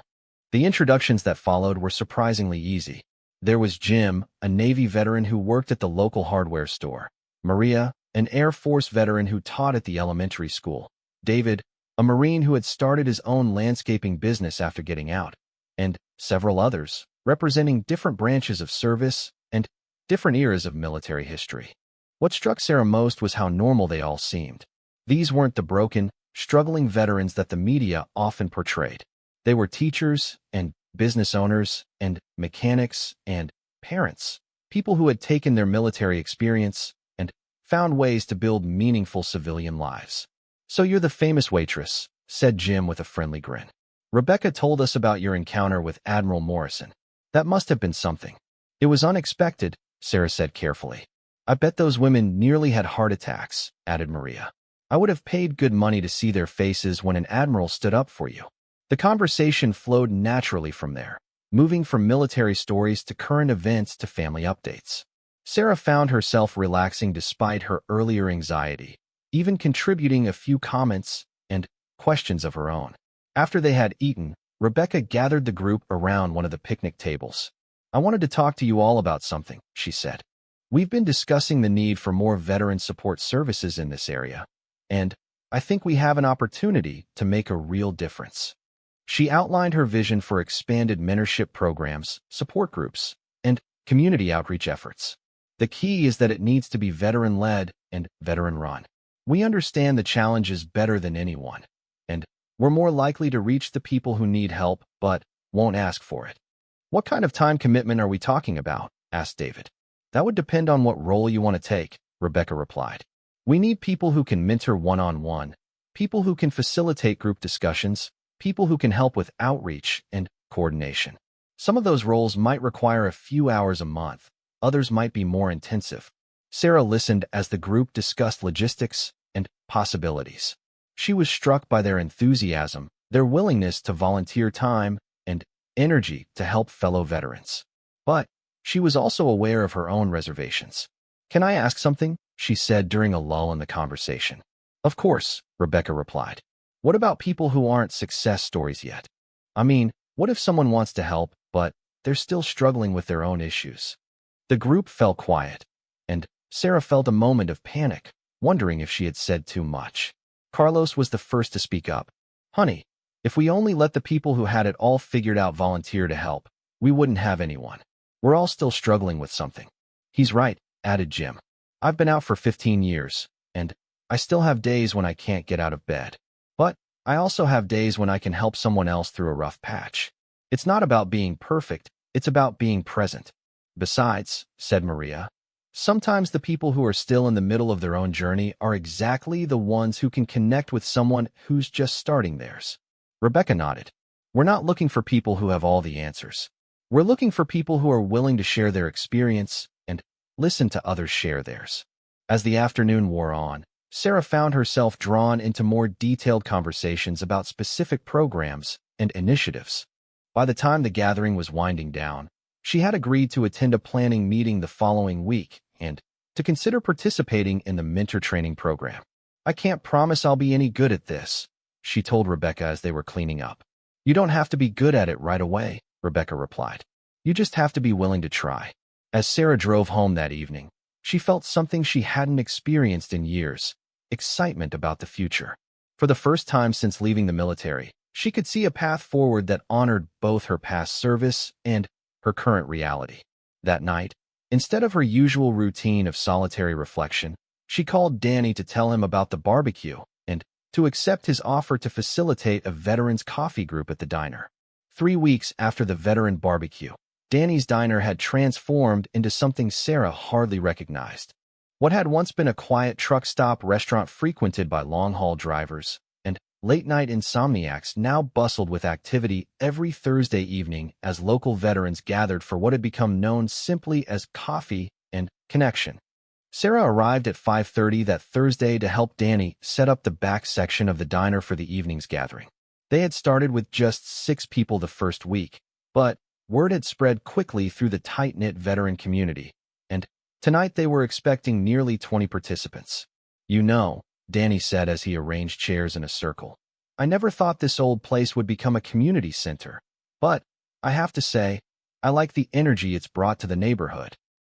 The introductions that followed were surprisingly easy. There was Jim, a Navy veteran who worked at the local hardware store. Maria, an Air Force veteran who taught at the elementary school. David, a Marine who had started his own landscaping business after getting out. And several others, representing different branches of service and different eras of military history. What struck Sarah most was how normal they all seemed. These weren't the broken, struggling veterans that the media often portrayed. They were teachers and business owners and mechanics and parents, people who had taken their military experience and found ways to build meaningful civilian lives. "So you're the famous waitress," said Jim with a friendly grin. "Rebecca told us about your encounter with Admiral Morrison. That must have been something." "It was unexpected," Sarah said carefully. "I bet those women nearly had heart attacks," added Maria. "I would have paid good money to see their faces when an admiral stood up for you." The conversation flowed naturally from there, moving from military stories to current events to family updates. Sarah found herself relaxing despite her earlier anxiety, even contributing a few comments and questions of her own. After they had eaten, Rebecca gathered the group around one of the picnic tables. "I wanted to talk to you all about something," she said. "We've been discussing the need for more veteran support services in this area, and I think we have an opportunity to make a real difference." She outlined her vision for expanded mentorship programs, support groups, and community outreach efforts. "The key is that it needs to be veteran-led and veteran-run. We understand the challenges better than anyone, and we're more likely to reach the people who need help but won't ask for it." "What kind of time commitment are we talking about?" asked David. "That would depend on what role you want to take," Rebecca replied. "We need people who can mentor one-on-one, people who can facilitate group discussions, people who can help with outreach and coordination. Some of those roles might require a few hours a month, others might be more intensive." Sarah listened as the group discussed logistics and possibilities. She was struck by their enthusiasm, their willingness to volunteer time and energy to help fellow veterans. But she was also aware of her own reservations. "Can I ask something?" she said during a lull in the conversation. "Of course," Rebecca replied. "What about people who aren't success stories yet? I mean, what if someone wants to help, but they're still struggling with their own issues?" The group fell quiet, and Sarah felt a moment of panic, wondering if she had said too much. Carlos was the first to speak up. "Honey, if we only let the people who had it all figured out volunteer to help, we wouldn't have anyone. We're all still struggling with something." "He's right," added Jim. "I've been out for 15 years, and I still have days when I can't get out of bed. But I also have days when I can help someone else through a rough patch. It's not about being perfect, it's about being present." "Besides," said Maria, "sometimes the people who are still in the middle of their own journey are exactly the ones who can connect with someone who's just starting theirs." Rebecca nodded. "We're not looking for people who have all the answers. We're looking for people who are willing to share their experience and listen to others share theirs." As the afternoon wore on, Sarah found herself drawn into more detailed conversations about specific programs and initiatives. By the time the gathering was winding down, she had agreed to attend a planning meeting the following week and to consider participating in the mentor training program. "I can't promise I'll be any good at this," she told Rebecca as they were cleaning up. "You don't have to be good at it right away," Rebecca replied. "You just have to be willing to try." As Sarah drove home that evening, she felt something she hadn't experienced in years: excitement about the future. For the first time since leaving the military, she could see a path forward that honored both her past service and her current reality. That night, instead of her usual routine of solitary reflection, she called Danny to tell him about the barbecue and to accept his offer to facilitate a veterans coffee group at the diner. 3 weeks after the veteran barbecue, Danny's diner had transformed into something Sarah hardly recognized. What had once been a quiet truck stop restaurant frequented by long-haul drivers and late-night insomniacs now bustled with activity every Thursday evening as local veterans gathered for what had become known simply as coffee and connection. Sarah arrived at 5:30 that Thursday to help Danny set up the back section of the diner for the evening's gathering. They had started with just 6 people the first week, but word had spread quickly through the tight-knit veteran community, and tonight they were expecting nearly 20 participants. "You know," Danny said as he arranged chairs in a circle, "I never thought this old place would become a community center. But I have to say, I like the energy it's brought to the neighborhood.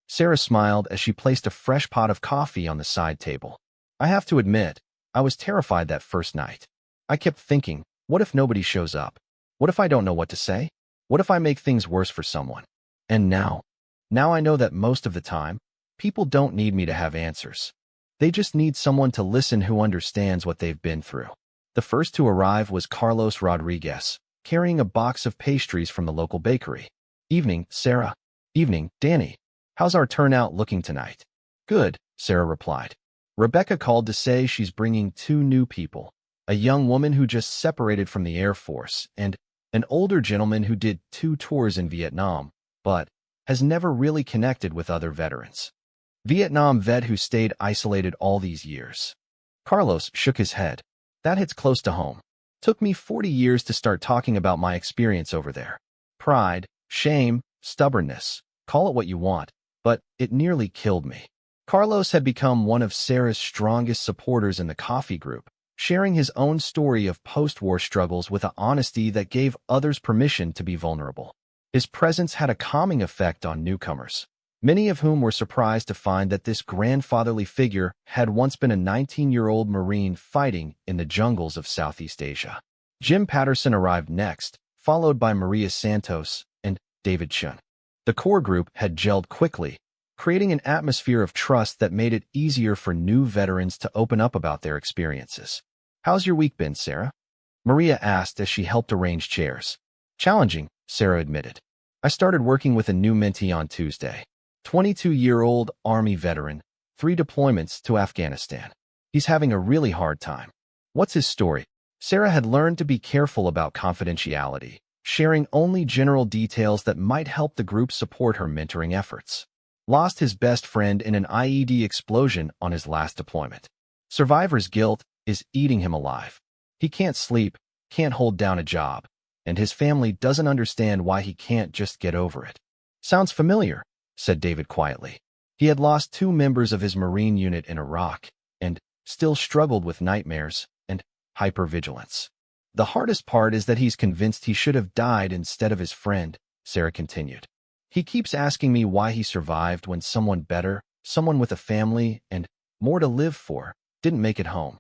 Sarah smiled as she placed a fresh pot of coffee on the side table. I have to admit, I was terrified that first night. I kept thinking, what if nobody shows up? What if I don't know what to say? What if I make things worse for someone? And now I know that most of the time, people don't need me to have answers. They just need someone to listen who understands what they've been through. The first to arrive was Carlos Rodriguez, carrying a box of pastries from the local bakery. Evening, Sarah. Evening, Danny. How's our turnout looking tonight? Good, Sarah replied. Rebecca called to say she's bringing 2 new people, a young woman who just separated from the Air Force and an older gentleman who did 2 tours in Vietnam, but has never really connected with other veterans. Vietnam vet who stayed isolated all these years. Carlos shook his head. That hits close to home. Took me 40 years to start talking about my experience over there. Pride, shame, stubbornness, call it what you want, but it nearly killed me. Carlos had become one of Sarah's strongest supporters in the coffee group, sharing his own story of post-war struggles with an honesty that gave others permission to be vulnerable. His presence had a calming effect on newcomers, many of whom were surprised to find that this grandfatherly figure had once been a 19-year-old Marine fighting in the jungles of Southeast Asia. Jim Patterson arrived next, followed by Maria Santos and David Chun. The core group had gelled quickly, creating an atmosphere of trust that made it easier for new veterans to open up about their experiences. How's your week been, Sarah? Maria asked as she helped arrange chairs. Challenging, Sarah admitted. I started working with a new mentee on Tuesday. 22-year-old Army veteran, 3 deployments to Afghanistan. He's having a really hard time. What's his story? Sarah had learned to be careful about confidentiality, sharing only general details that might help the group support her mentoring efforts. Lost his best friend in an IED explosion on his last deployment. Survivor's guilt is eating him alive. He can't sleep, can't hold down a job, and his family doesn't understand why he can't just get over it. Sounds familiar, said David quietly. He had lost 2 members of his Marine unit in Iraq and still struggled with nightmares and hypervigilance. The hardest part is that he's convinced he should have died instead of his friend, Sarah continued. He keeps asking me why he survived when someone better, someone with a family and more to live for, didn't make it home.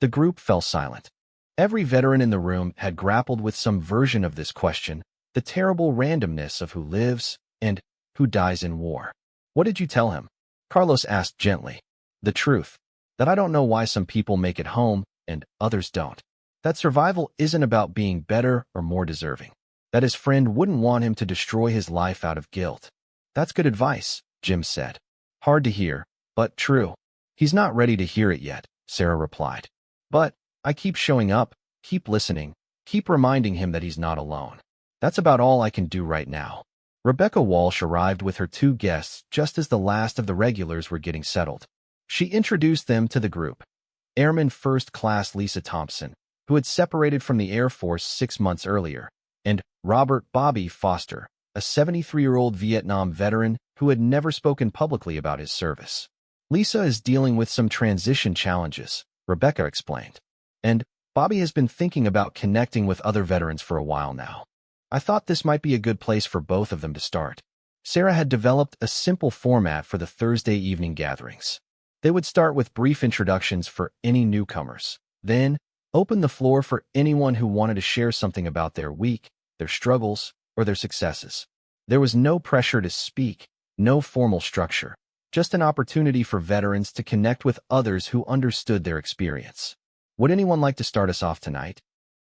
The group fell silent. Every veteran in the room had grappled with some version of this question, the terrible randomness of who lives and who dies in war. What did you tell him? Carlos asked gently. The truth, that I don't know why some people make it home and others don't. That survival isn't about being better or more deserving. That his friend wouldn't want him to destroy his life out of guilt. That's good advice, Jim said. Hard to hear, but true. He's not ready to hear it yet, Sarah replied. But I keep showing up, keep listening, keep reminding him that he's not alone. That's about all I can do right now. Rebecca Walsh arrived with her 2 guests just as the last of the regulars were getting settled. She introduced them to the group. Airman First Class Lisa Thompson, who had separated from the Air Force 6 months earlier, and Robert Bobby Foster, a 73-year-old Vietnam veteran who had never spoken publicly about his service. Lisa is dealing with some transition challenges, Rebecca explained. And Bobby has been thinking about connecting with other veterans for a while now. I thought this might be a good place for both of them to start. Sarah had developed a simple format for the Thursday evening gatherings. They would start with brief introductions for any newcomers, then open the floor for anyone who wanted to share something about their week, their struggles, or their successes. There was no pressure to speak, no formal structure, just an opportunity for veterans to connect with others who understood their experience. Would anyone like to start us off tonight?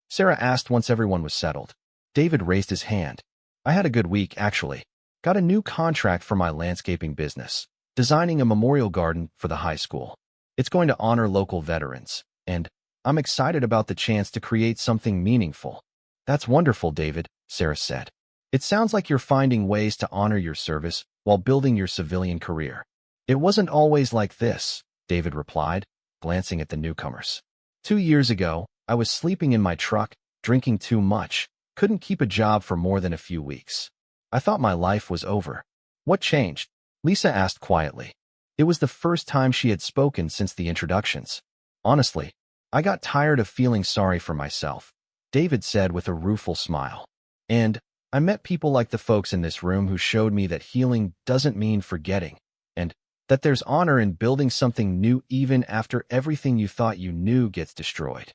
Sarah asked once everyone was settled. David raised his hand. I had a good week, actually. Got a new contract for my landscaping business, designing a memorial garden for the high school. It's going to honor local veterans, and I'm excited about the chance to create something meaningful. That's wonderful, David, Sarah said. It sounds like you're finding ways to honor your service while building your civilian career. It wasn't always like this, David replied, glancing at the newcomers. 2 years ago, I was sleeping in my truck, drinking too much, couldn't keep a job for more than a few weeks. I thought my life was over. What changed? Lisa asked quietly. It was the first time she had spoken since the introductions. Honestly, I got tired of feeling sorry for myself, David said with a rueful smile. And I met people like the folks in this room who showed me that healing doesn't mean forgetting, and that there's honor in building something new even after everything you thought you knew gets destroyed.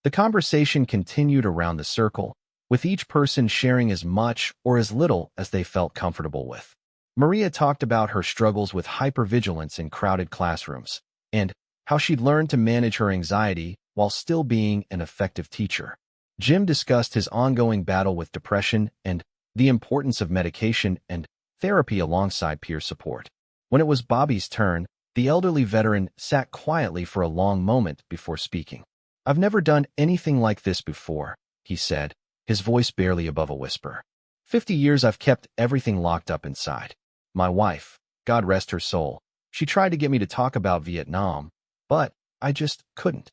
The conversation continued around the circle, with each person sharing as much or as little as they felt comfortable with. Maria talked about her struggles with hypervigilance in crowded classrooms, and how she'd learned to manage her anxiety while still being an effective teacher. Jim discussed his ongoing battle with depression and the importance of medication and therapy alongside peer support. When it was Bobby's turn, the elderly veteran sat quietly for a long moment before speaking. "I've never done anything like this before," he said, his voice barely above a whisper. 50 years I've kept everything locked up inside. My wife, God rest her soul, she tried to get me to talk about Vietnam, but I just couldn't."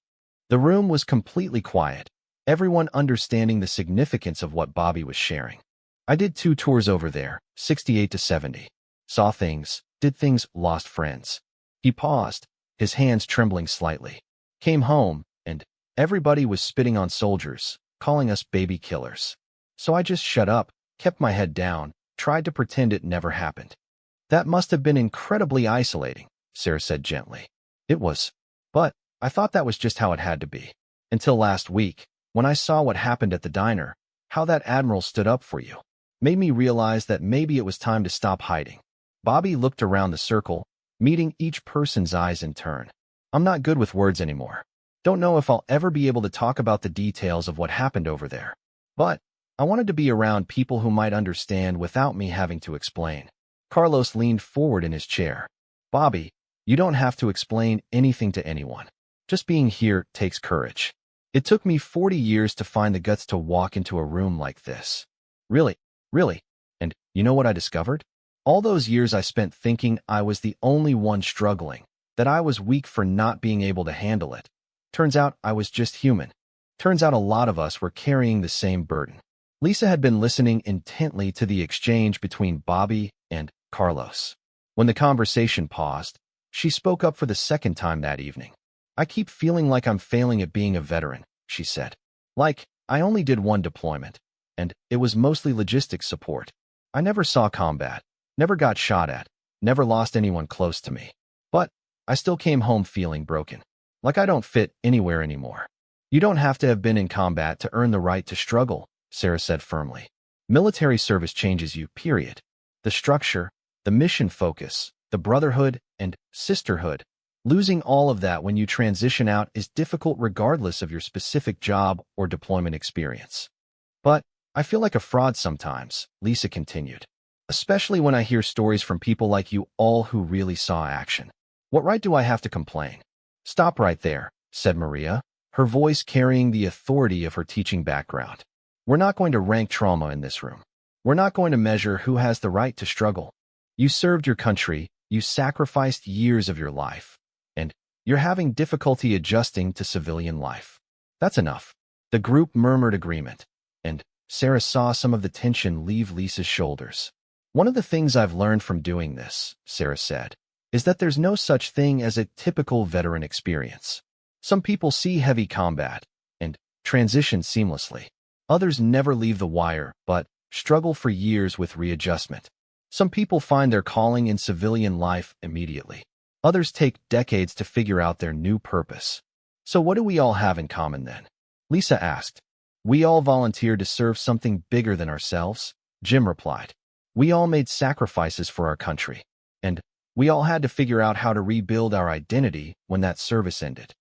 The room was completely quiet, everyone understanding the significance of what Bobby was sharing. "I did 2 tours over there, 68 to 70. Saw things, did things, lost friends." He paused, his hands trembling slightly. "Came home, and everybody was spitting on soldiers, calling us baby killers. So I just shut up, kept my head down, tried to pretend it never happened." "That must have been incredibly isolating," Sarah said gently. "It was. But I thought that was just how it had to be. Until last week, when I saw what happened at the diner, how that admiral stood up for you. Made me realize that maybe it was time to stop hiding." Bobby looked around the circle, meeting each person's eyes in turn. "I'm not good with words anymore. Don't know if I'll ever be able to talk about the details of what happened over there. But I wanted to be around people who might understand without me having to explain." Carlos leaned forward in his chair. "Bobby, you don't have to explain anything to anyone. Just being here takes courage. It took me 40 years to find the guts to walk into a room like this. Really, really. And you know what I discovered? All those years I spent thinking I was the only one struggling, that I was weak for not being able to handle it. Turns out I was just human. Turns out a lot of us were carrying the same burden." Lisa had been listening intently to the exchange between Bobby and Carlos. When the conversation paused, she spoke up for the second time that evening. "I keep feeling like I'm failing at being a veteran," she said. "Like, I only did 1 deployment, and it was mostly logistics support. I never saw combat, never got shot at, never lost anyone close to me. But I still came home feeling broken. Like I don't fit anywhere anymore." "You don't have to have been in combat to earn the right to struggle," Sarah said firmly. "Military service changes you, period. The structure, the mission focus, the brotherhood and sisterhood. Losing all of that when you transition out is difficult regardless of your specific job or deployment experience." "But I feel like a fraud sometimes," Lisa continued. "Especially when I hear stories from people like you all who really saw action. What right do I have to complain?" "Stop right there," said Maria, her voice carrying the authority of her teaching background. "We're not going to rank trauma in this room. We're not going to measure who has the right to struggle. You served your country, you sacrificed years of your life, and you're having difficulty adjusting to civilian life. That's enough." The group murmured agreement, and Sarah saw some of the tension leave Lisa's shoulders. "One of the things I've learned from doing this," Sarah said, "is that there's no such thing as a typical veteran experience. Some people see heavy combat and transition seamlessly. Others never leave the wire, but struggle for years with readjustment. Some people find their calling in civilian life immediately. Others take decades to figure out their new purpose. So what do we all have in common then?" Lisa asked. "We all volunteered to serve something bigger than ourselves," Jim replied. "We all made sacrifices for our country, and we all had to figure out how to rebuild our identity when that service ended."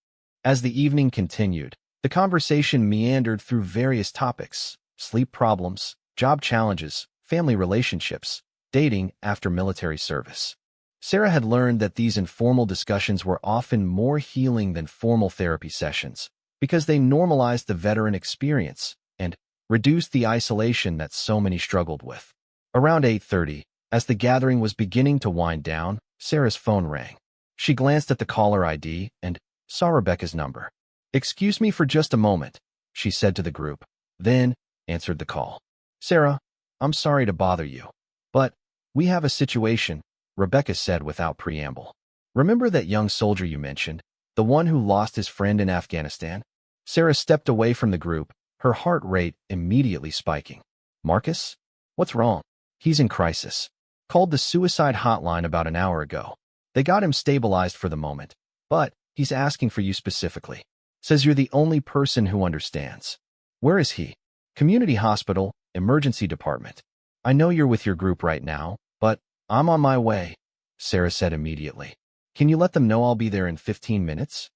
As the evening continued, the conversation meandered through various topics: sleep problems, job challenges, family relationships, dating after military service. Sarah had learned that these informal discussions were often more healing than formal therapy sessions because they normalized the veteran experience and reduced the isolation that so many struggled with. Around 8:30, as the gathering was beginning to wind down, Sarah's phone rang. She glanced at the caller ID and saw Rebecca's number. "Excuse me for just a moment," she said to the group, then answered the call. "Sarah, I'm sorry to bother you, but we have a situation," Rebecca said without preamble. "Remember that young soldier you mentioned, the one who lost his friend in Afghanistan?" Sarah stepped away from the group, her heart rate immediately spiking. "Marcus? What's wrong? He's in crisis. Called the suicide hotline about an hour ago. They got him stabilized for the moment, but he's asking for you specifically. Says you're the only person who understands. Where is he? Community hospital, emergency department. I know you're with your group right now, but I'm on my way, Sarah said immediately. Can you let them know I'll be there in 15 minutes?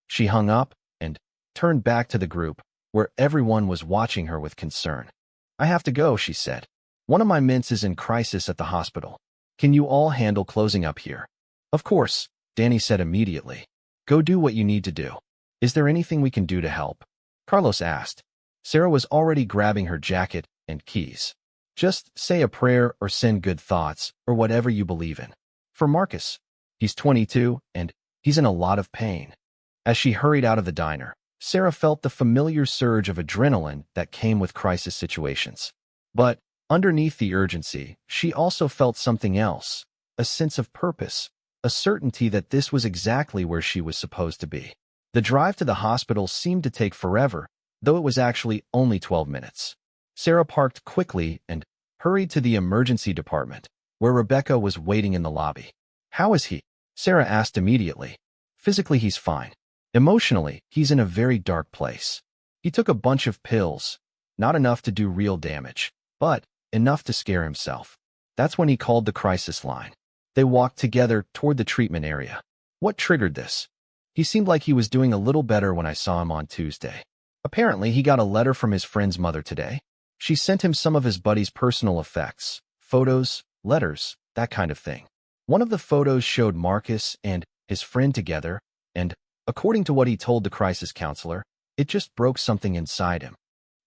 She hung up and turned back to the group, where everyone was watching her with concern. I have to go, she said. One of my mints is in crisis at the hospital. Can you all handle closing up here? Of course, Danny said immediately. Go do what you need to do. Is there anything we can do to help? Carlos asked. Sarah was already grabbing her jacket and keys. Just say a prayer or send good thoughts or whatever you believe in. For Marcus, he's 22 and he's in a lot of pain. As she hurried out of the diner, Sarah felt the familiar surge of adrenaline that came with crisis situations. But underneath the urgency, she also felt something else, a sense of purpose, a certainty that this was exactly where she was supposed to be. The drive to the hospital seemed to take forever, though it was actually only 12 minutes. Sarah parked quickly and hurried to the emergency department, where Rebecca was waiting in the lobby. How is he? Sarah asked immediately. Physically, he's fine. Emotionally, he's in a very dark place. He took a bunch of pills, not enough to do real damage, but enough to scare himself. That's when he called the crisis line. They walked together toward the treatment area. What triggered this? He seemed like he was doing a little better when I saw him on Tuesday. Apparently, he got a letter from his friend's mother today. She sent him some of his buddy's personal effects, photos, letters, that kind of thing. One of the photos showed Marcus and his friend together, and according to what he told the crisis counselor, it just broke something inside him.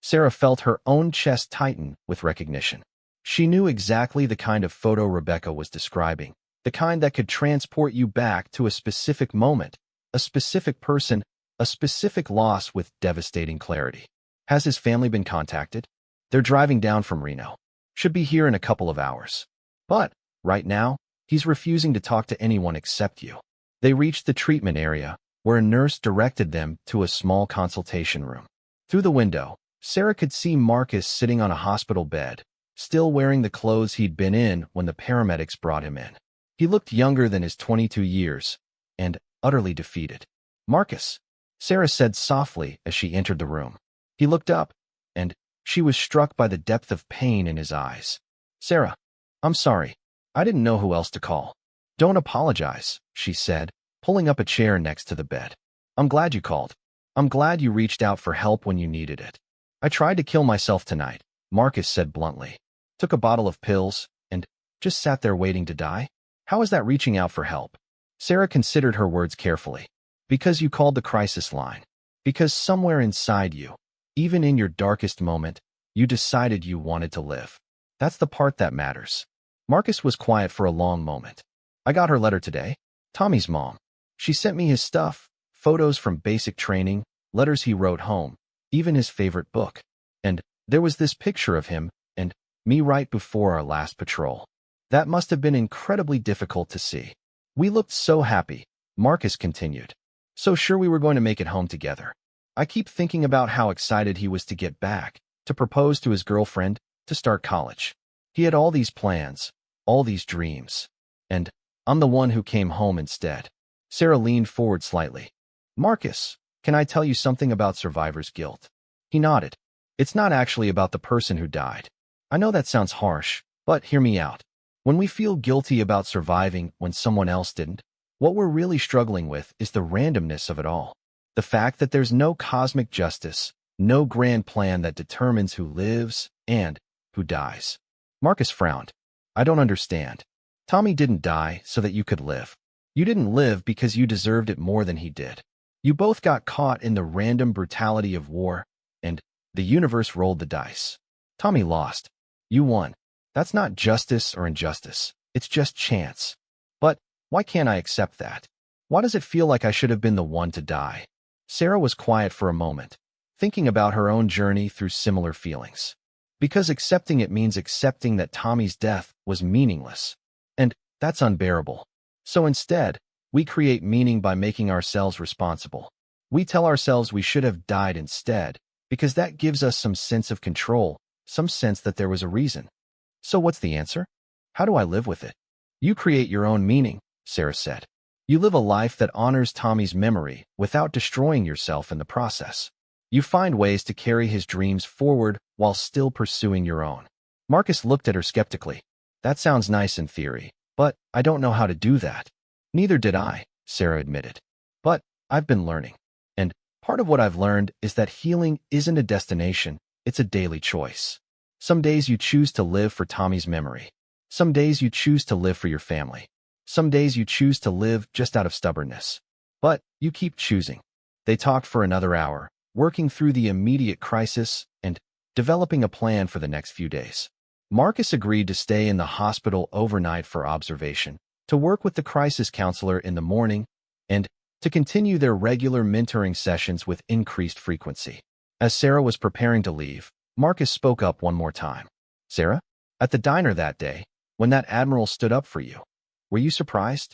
Sarah felt her own chest tighten with recognition. She knew exactly the kind of photo Rebecca was describing, the kind that could transport you back to a specific moment, a specific person, a specific loss with devastating clarity. Has his family been contacted? They're driving down from Reno. Should be here in a couple of hours. But, right now, he's refusing to talk to anyone except you. They reached the treatment area, where a nurse directed them to a small consultation room. Through the window, Sarah could see Marcus sitting on a hospital bed, still wearing the clothes he'd been in when the paramedics brought him in. He looked younger than his 22 years, and utterly defeated. Marcus, Sarah said softly as she entered the room. He looked up, and she was struck by the depth of pain in his eyes. Sarah, I'm sorry. I didn't know who else to call. Don't apologize, she said, pulling up a chair next to the bed. I'm glad you called. I'm glad you reached out for help when you needed it. I tried to kill myself tonight, Marcus said bluntly. Took a bottle of pills, and just sat there waiting to die? How is that reaching out for help? Sarah considered her words carefully. Because you called the crisis line. Because somewhere inside you, even in your darkest moment, you decided you wanted to live. That's the part that matters. Marcus was quiet for a long moment. I got her letter today. Tommy's mom. She sent me his stuff, photos from basic training, letters he wrote home, even his favorite book. And there was this picture of him and me right before our last patrol. That must have been incredibly difficult to see. We looked so happy, Marcus continued. So sure we were going to make it home together. I keep thinking about how excited he was to get back, to propose to his girlfriend, to start college. He had all these plans, all these dreams. And I'm the one who came home instead. Sarah leaned forward slightly. Marcus, can I tell you something about survivor's guilt? He nodded. It's not actually about the person who died. I know that sounds harsh, but hear me out. When we feel guilty about surviving when someone else didn't, what we're really struggling with is the randomness of it all. The fact that there's no cosmic justice, no grand plan that determines who lives and who dies. Marcus frowned. I don't understand. Tommy didn't die so that you could live. You didn't live because you deserved it more than he did. You both got caught in the random brutality of war, and the universe rolled the dice. Tommy lost. You won. That's not justice or injustice. It's just chance. But why can't I accept that? Why does it feel like I should have been the one to die? Sarah was quiet for a moment, thinking about her own journey through similar feelings. Because accepting it means accepting that Tommy's death was meaningless. And that's unbearable. So instead, we create meaning by making ourselves responsible. We tell ourselves we should have died instead, because that gives us some sense of control, some sense that there was a reason. So what's the answer? How do I live with it? You create your own meaning, Sarah said. You live a life that honors Tommy's memory without destroying yourself in the process. You find ways to carry his dreams forward while still pursuing your own. Marcus looked at her skeptically. That sounds nice in theory, but I don't know how to do that. Neither did I, Sarah admitted. But I've been learning. And part of what I've learned is that healing isn't a destination, it's a daily choice. Some days you choose to live for Tommy's memory. Some days you choose to live for your family. Some days you choose to live just out of stubbornness. But you keep choosing. They talked for another hour, working through the immediate crisis and developing a plan for the next few days. Marcus agreed to stay in the hospital overnight for observation, to work with the crisis counselor in the morning, and to continue their regular mentoring sessions with increased frequency. As Sarah was preparing to leave, Marcus spoke up one more time. Sarah, at the diner that day, when that admiral stood up for you, were you surprised?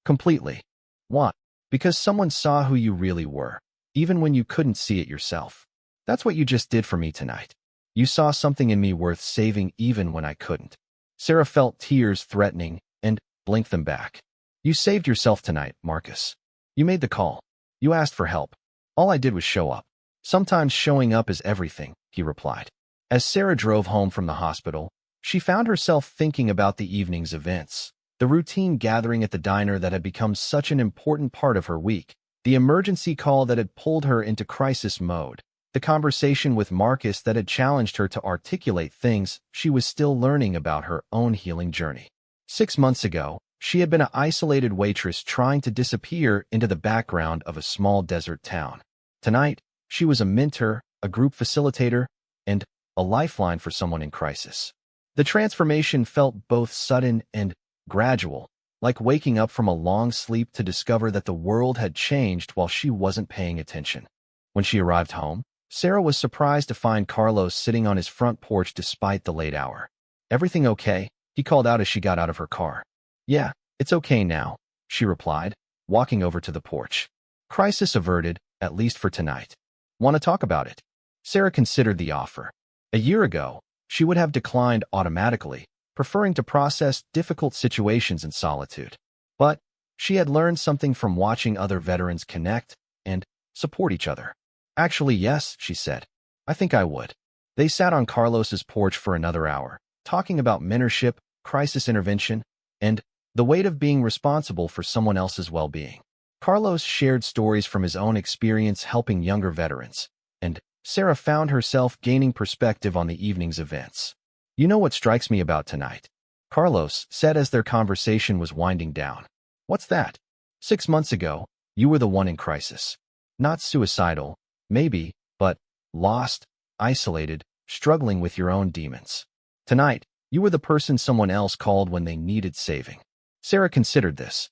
Completely. Why? Because someone saw who you really were, even when you couldn't see it yourself. That's what you just did for me tonight. You saw something in me worth saving even when I couldn't. Sarah felt tears threatening and blinked them back. You saved yourself tonight, Marcus. You made the call. You asked for help. All I did was show up. Sometimes showing up is everything, he replied. As Sarah drove home from the hospital, she found herself thinking about the evening's events, the routine gathering at the diner that had become such an important part of her week, the emergency call that had pulled her into crisis mode, the conversation with Marcus that had challenged her to articulate things she was still learning about her own healing journey. 6 months ago, she had been an isolated waitress trying to disappear into the background of a small desert town. Tonight, she was a mentor, a group facilitator, and a lifeline for someone in crisis. The transformation felt both sudden and gradual, like waking up from a long sleep to discover that the world had changed while she wasn't paying attention. When she arrived home, Sarah was surprised to find Carlos sitting on his front porch despite the late hour. Everything okay? He called out as she got out of her car. Yeah, it's okay now, she replied, walking over to the porch. Crisis averted, at least for tonight. Want to talk about it? Sarah considered the offer. A year ago, she would have declined automatically, preferring to process difficult situations in solitude. But she had learned something from watching other veterans connect and support each other. Actually, yes, she said. I think I would. They sat on Carlos's porch for another hour, talking about mentorship, crisis intervention, and the weight of being responsible for someone else's well-being. Carlos shared stories from his own experience helping younger veterans, and Sarah found herself gaining perspective on the evening's events. You know what strikes me about tonight? Carlos said as their conversation was winding down. What's that? 6 months ago, you were the one in crisis. Not suicidal, maybe, but lost, isolated, struggling with your own demons. Tonight, you were the person someone else called when they needed saving. Sarah considered this.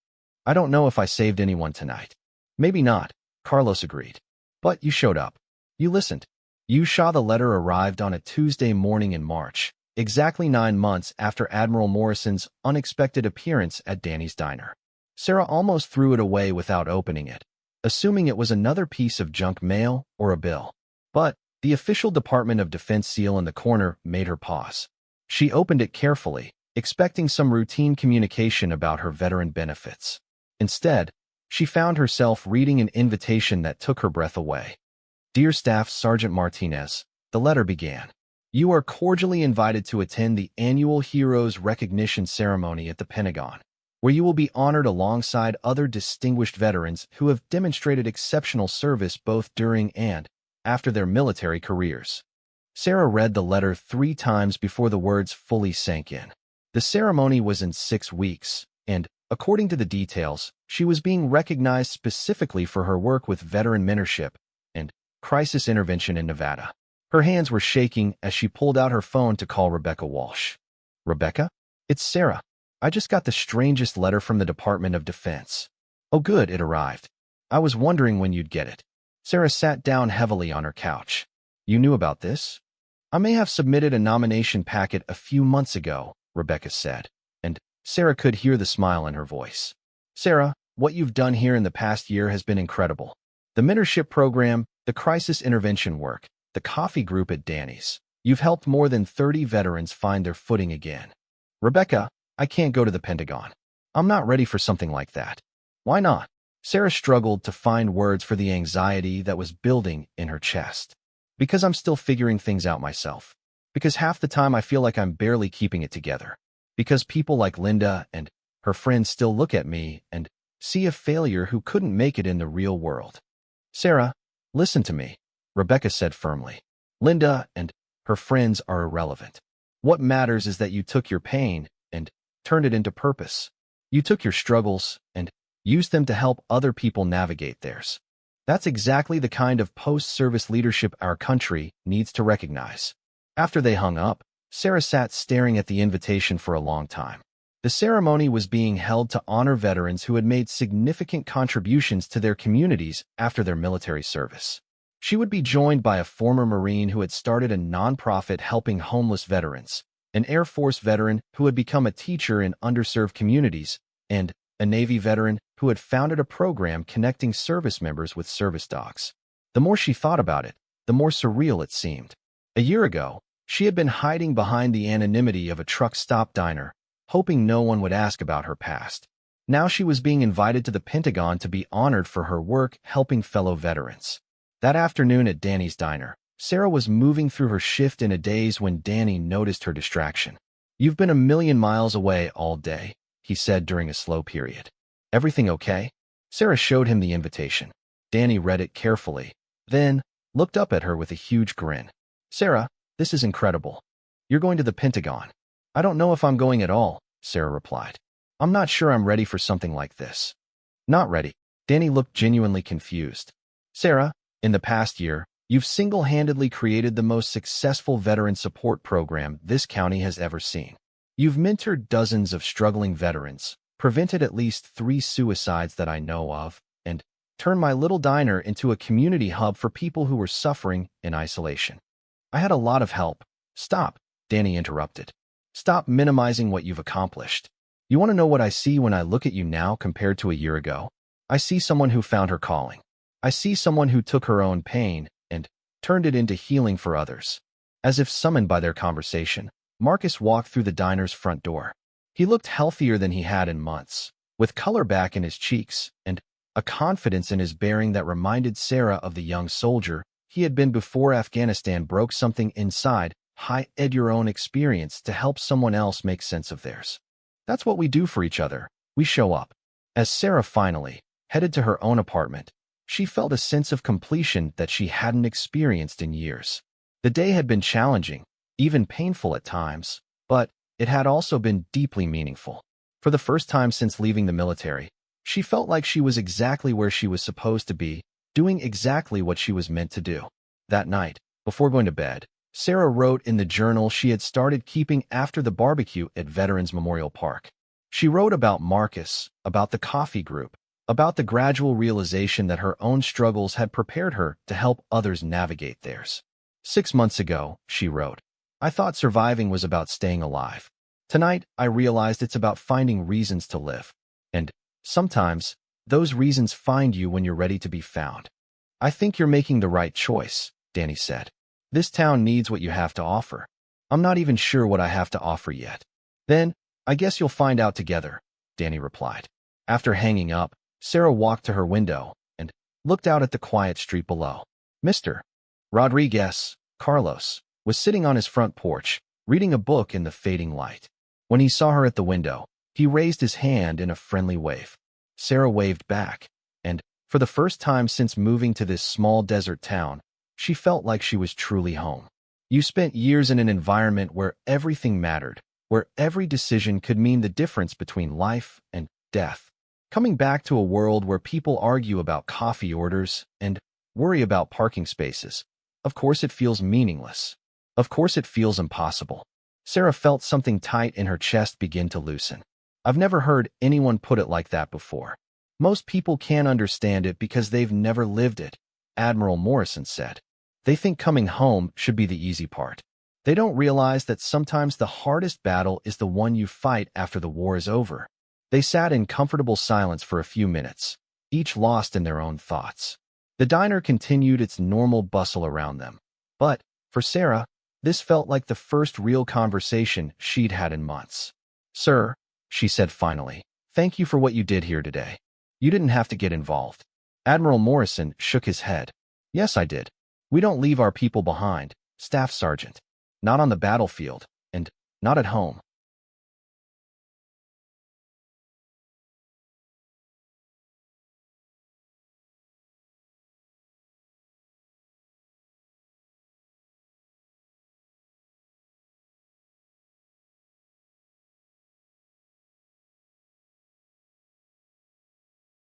I don't know if I saved anyone tonight. Maybe not, Carlos agreed. But you showed up. You listened. You saw the letter arrived on a Tuesday morning in March, exactly 9 months after Admiral Morrison's unexpected appearance at Danny's diner. Sarah almost threw it away without opening it, assuming it was another piece of junk mail or a bill. But the official Department of Defense seal in the corner made her pause. She opened it carefully, expecting some routine communication about her veteran benefits. Instead, she found herself reading an invitation that took her breath away. Dear Staff Sergeant Martinez, the letter began. You are cordially invited to attend the annual Heroes Recognition Ceremony at the Pentagon, where you will be honored alongside other distinguished veterans who have demonstrated exceptional service both during and after their military careers. Sarah read the letter 3 times before the words fully sank in. The ceremony was in 6 weeks, and, according to the details, she was being recognized specifically for her work with veteran mentorship and crisis intervention in Nevada. Her hands were shaking as she pulled out her phone to call Rebecca Walsh. Rebecca? It's Sarah. I just got the strangest letter from the Department of Defense. Oh good, it arrived. I was wondering when you'd get it. Sarah sat down heavily on her couch. You knew about this? I may have submitted a nomination packet a few months ago, Rebecca said, and Sarah could hear the smile in her voice. Sarah, what you've done here in the past year has been incredible. The mentorship program, the crisis intervention work, the coffee group at Danny's. You've helped more than 30 veterans find their footing again. Rebecca, I can't go to the Pentagon. I'm not ready for something like that. Why not? Sarah struggled to find words for the anxiety that was building in her chest. Because I'm still figuring things out myself. Because half the time I feel like I'm barely keeping it together. Because people like Linda and her friends still look at me and see a failure who couldn't make it in the real world. Sarah, listen to me, Rebecca said firmly. Linda and her friends are irrelevant. What matters is that you took your pain and turned it into purpose. You took your struggles and used them to help other people navigate theirs. That's exactly the kind of post-service leadership our country needs to recognize. After they hung up, Sarah sat staring at the invitation for a long time. The ceremony was being held to honor veterans who had made significant contributions to their communities after their military service. She would be joined by a former Marine who had started a nonprofit helping homeless veterans, an Air Force veteran who had become a teacher in underserved communities, and a Navy veteran who had founded a program connecting service members with service dogs. The more she thought about it, the more surreal it seemed. A year ago, she had been hiding behind the anonymity of a truck stop diner, hoping no one would ask about her past. Now she was being invited to the Pentagon to be honored for her work helping fellow veterans. That afternoon at Danny's diner, Sarah was moving through her shift in a daze when Danny noticed her distraction. "You've been a million miles away all day," he said during a slow period. "Everything okay?" Sarah showed him the invitation. Danny read it carefully, then looked up at her with a huge grin. "Sarah, this is incredible. You're going to the Pentagon." "I don't know if I'm going at all," Sarah replied. "I'm not sure I'm ready for something like this." "Not ready?" Danny looked genuinely confused. "Sarah, in the past year, you've single-handedly created the most successful veteran support program this county has ever seen. You've mentored dozens of struggling veterans, prevented at least 3 suicides that I know of, and turned my little diner into a community hub for people who were suffering in isolation. I had a lot of help." "Stop," Danny interrupted. "Stop minimizing what you've accomplished. You want to know what I see when I look at you now compared to a year ago? I see someone who found her calling. I see someone who took her own pain and turned it into healing for others." As if summoned by their conversation, Marcus walked through the diner's front door. He looked healthier than he had in months, with color back in his cheeks and a confidence in his bearing that reminded Sarah of the young soldier he had been before Afghanistan broke something inside. Ed your own experience to help someone else make sense of theirs. That's what we do for each other. We show up. As Sarah finally headed to her own apartment, she felt a sense of completion that she hadn't experienced in years. The day had been challenging, even painful at times, but it had also been deeply meaningful. For the first time since leaving the military, she felt like she was exactly where she was supposed to be, doing exactly what she was meant to do. That night, before going to bed, Sarah wrote in the journal she had started keeping after the barbecue at Veterans Memorial Park. She wrote about Marcus, about the coffee group, about the gradual realization that her own struggles had prepared her to help others navigate theirs. 6 months ago, she wrote, "I thought surviving was about staying alive. Tonight, I realized it's about finding reasons to live. And sometimes, those reasons find you when you're ready to be found." "I think you're making the right choice," Danny said. "This town needs what you have to offer. I'm not even sure what I have to offer yet." "Then, I guess you'll find out together," Danny replied. After hanging up, Sarah walked to her window and looked out at the quiet street below. Mr. Rodriguez, Carlos, was sitting on his front porch, reading a book in the fading light. When he saw her at the window, he raised his hand in a friendly wave. Sarah waved back, and, for the first time since moving to this small desert town, she felt like she was truly home. "You spent years in an environment where everything mattered, where every decision could mean the difference between life and death. Coming back to a world where people argue about coffee orders and worry about parking spaces. Of course it feels meaningless. Of course it feels impossible." Sarah felt something tight in her chest begin to loosen. "I've never heard anyone put it like that before. Most people can't understand it because they've never lived it," Admiral Morrison said. "They think coming home should be the easy part. They don't realize that sometimes the hardest battle is the one you fight after the war is over." They sat in comfortable silence for a few minutes, each lost in their own thoughts. The diner continued its normal bustle around them. But, for Sarah, This felt like the first real conversation she'd had in months. "Sir," she said finally, "thank you for what you did here today. You didn't have to get involved." Admiral Morrison shook his head. "Yes, I did. We don't leave our people behind, Staff Sergeant. Not on the battlefield, and not at home."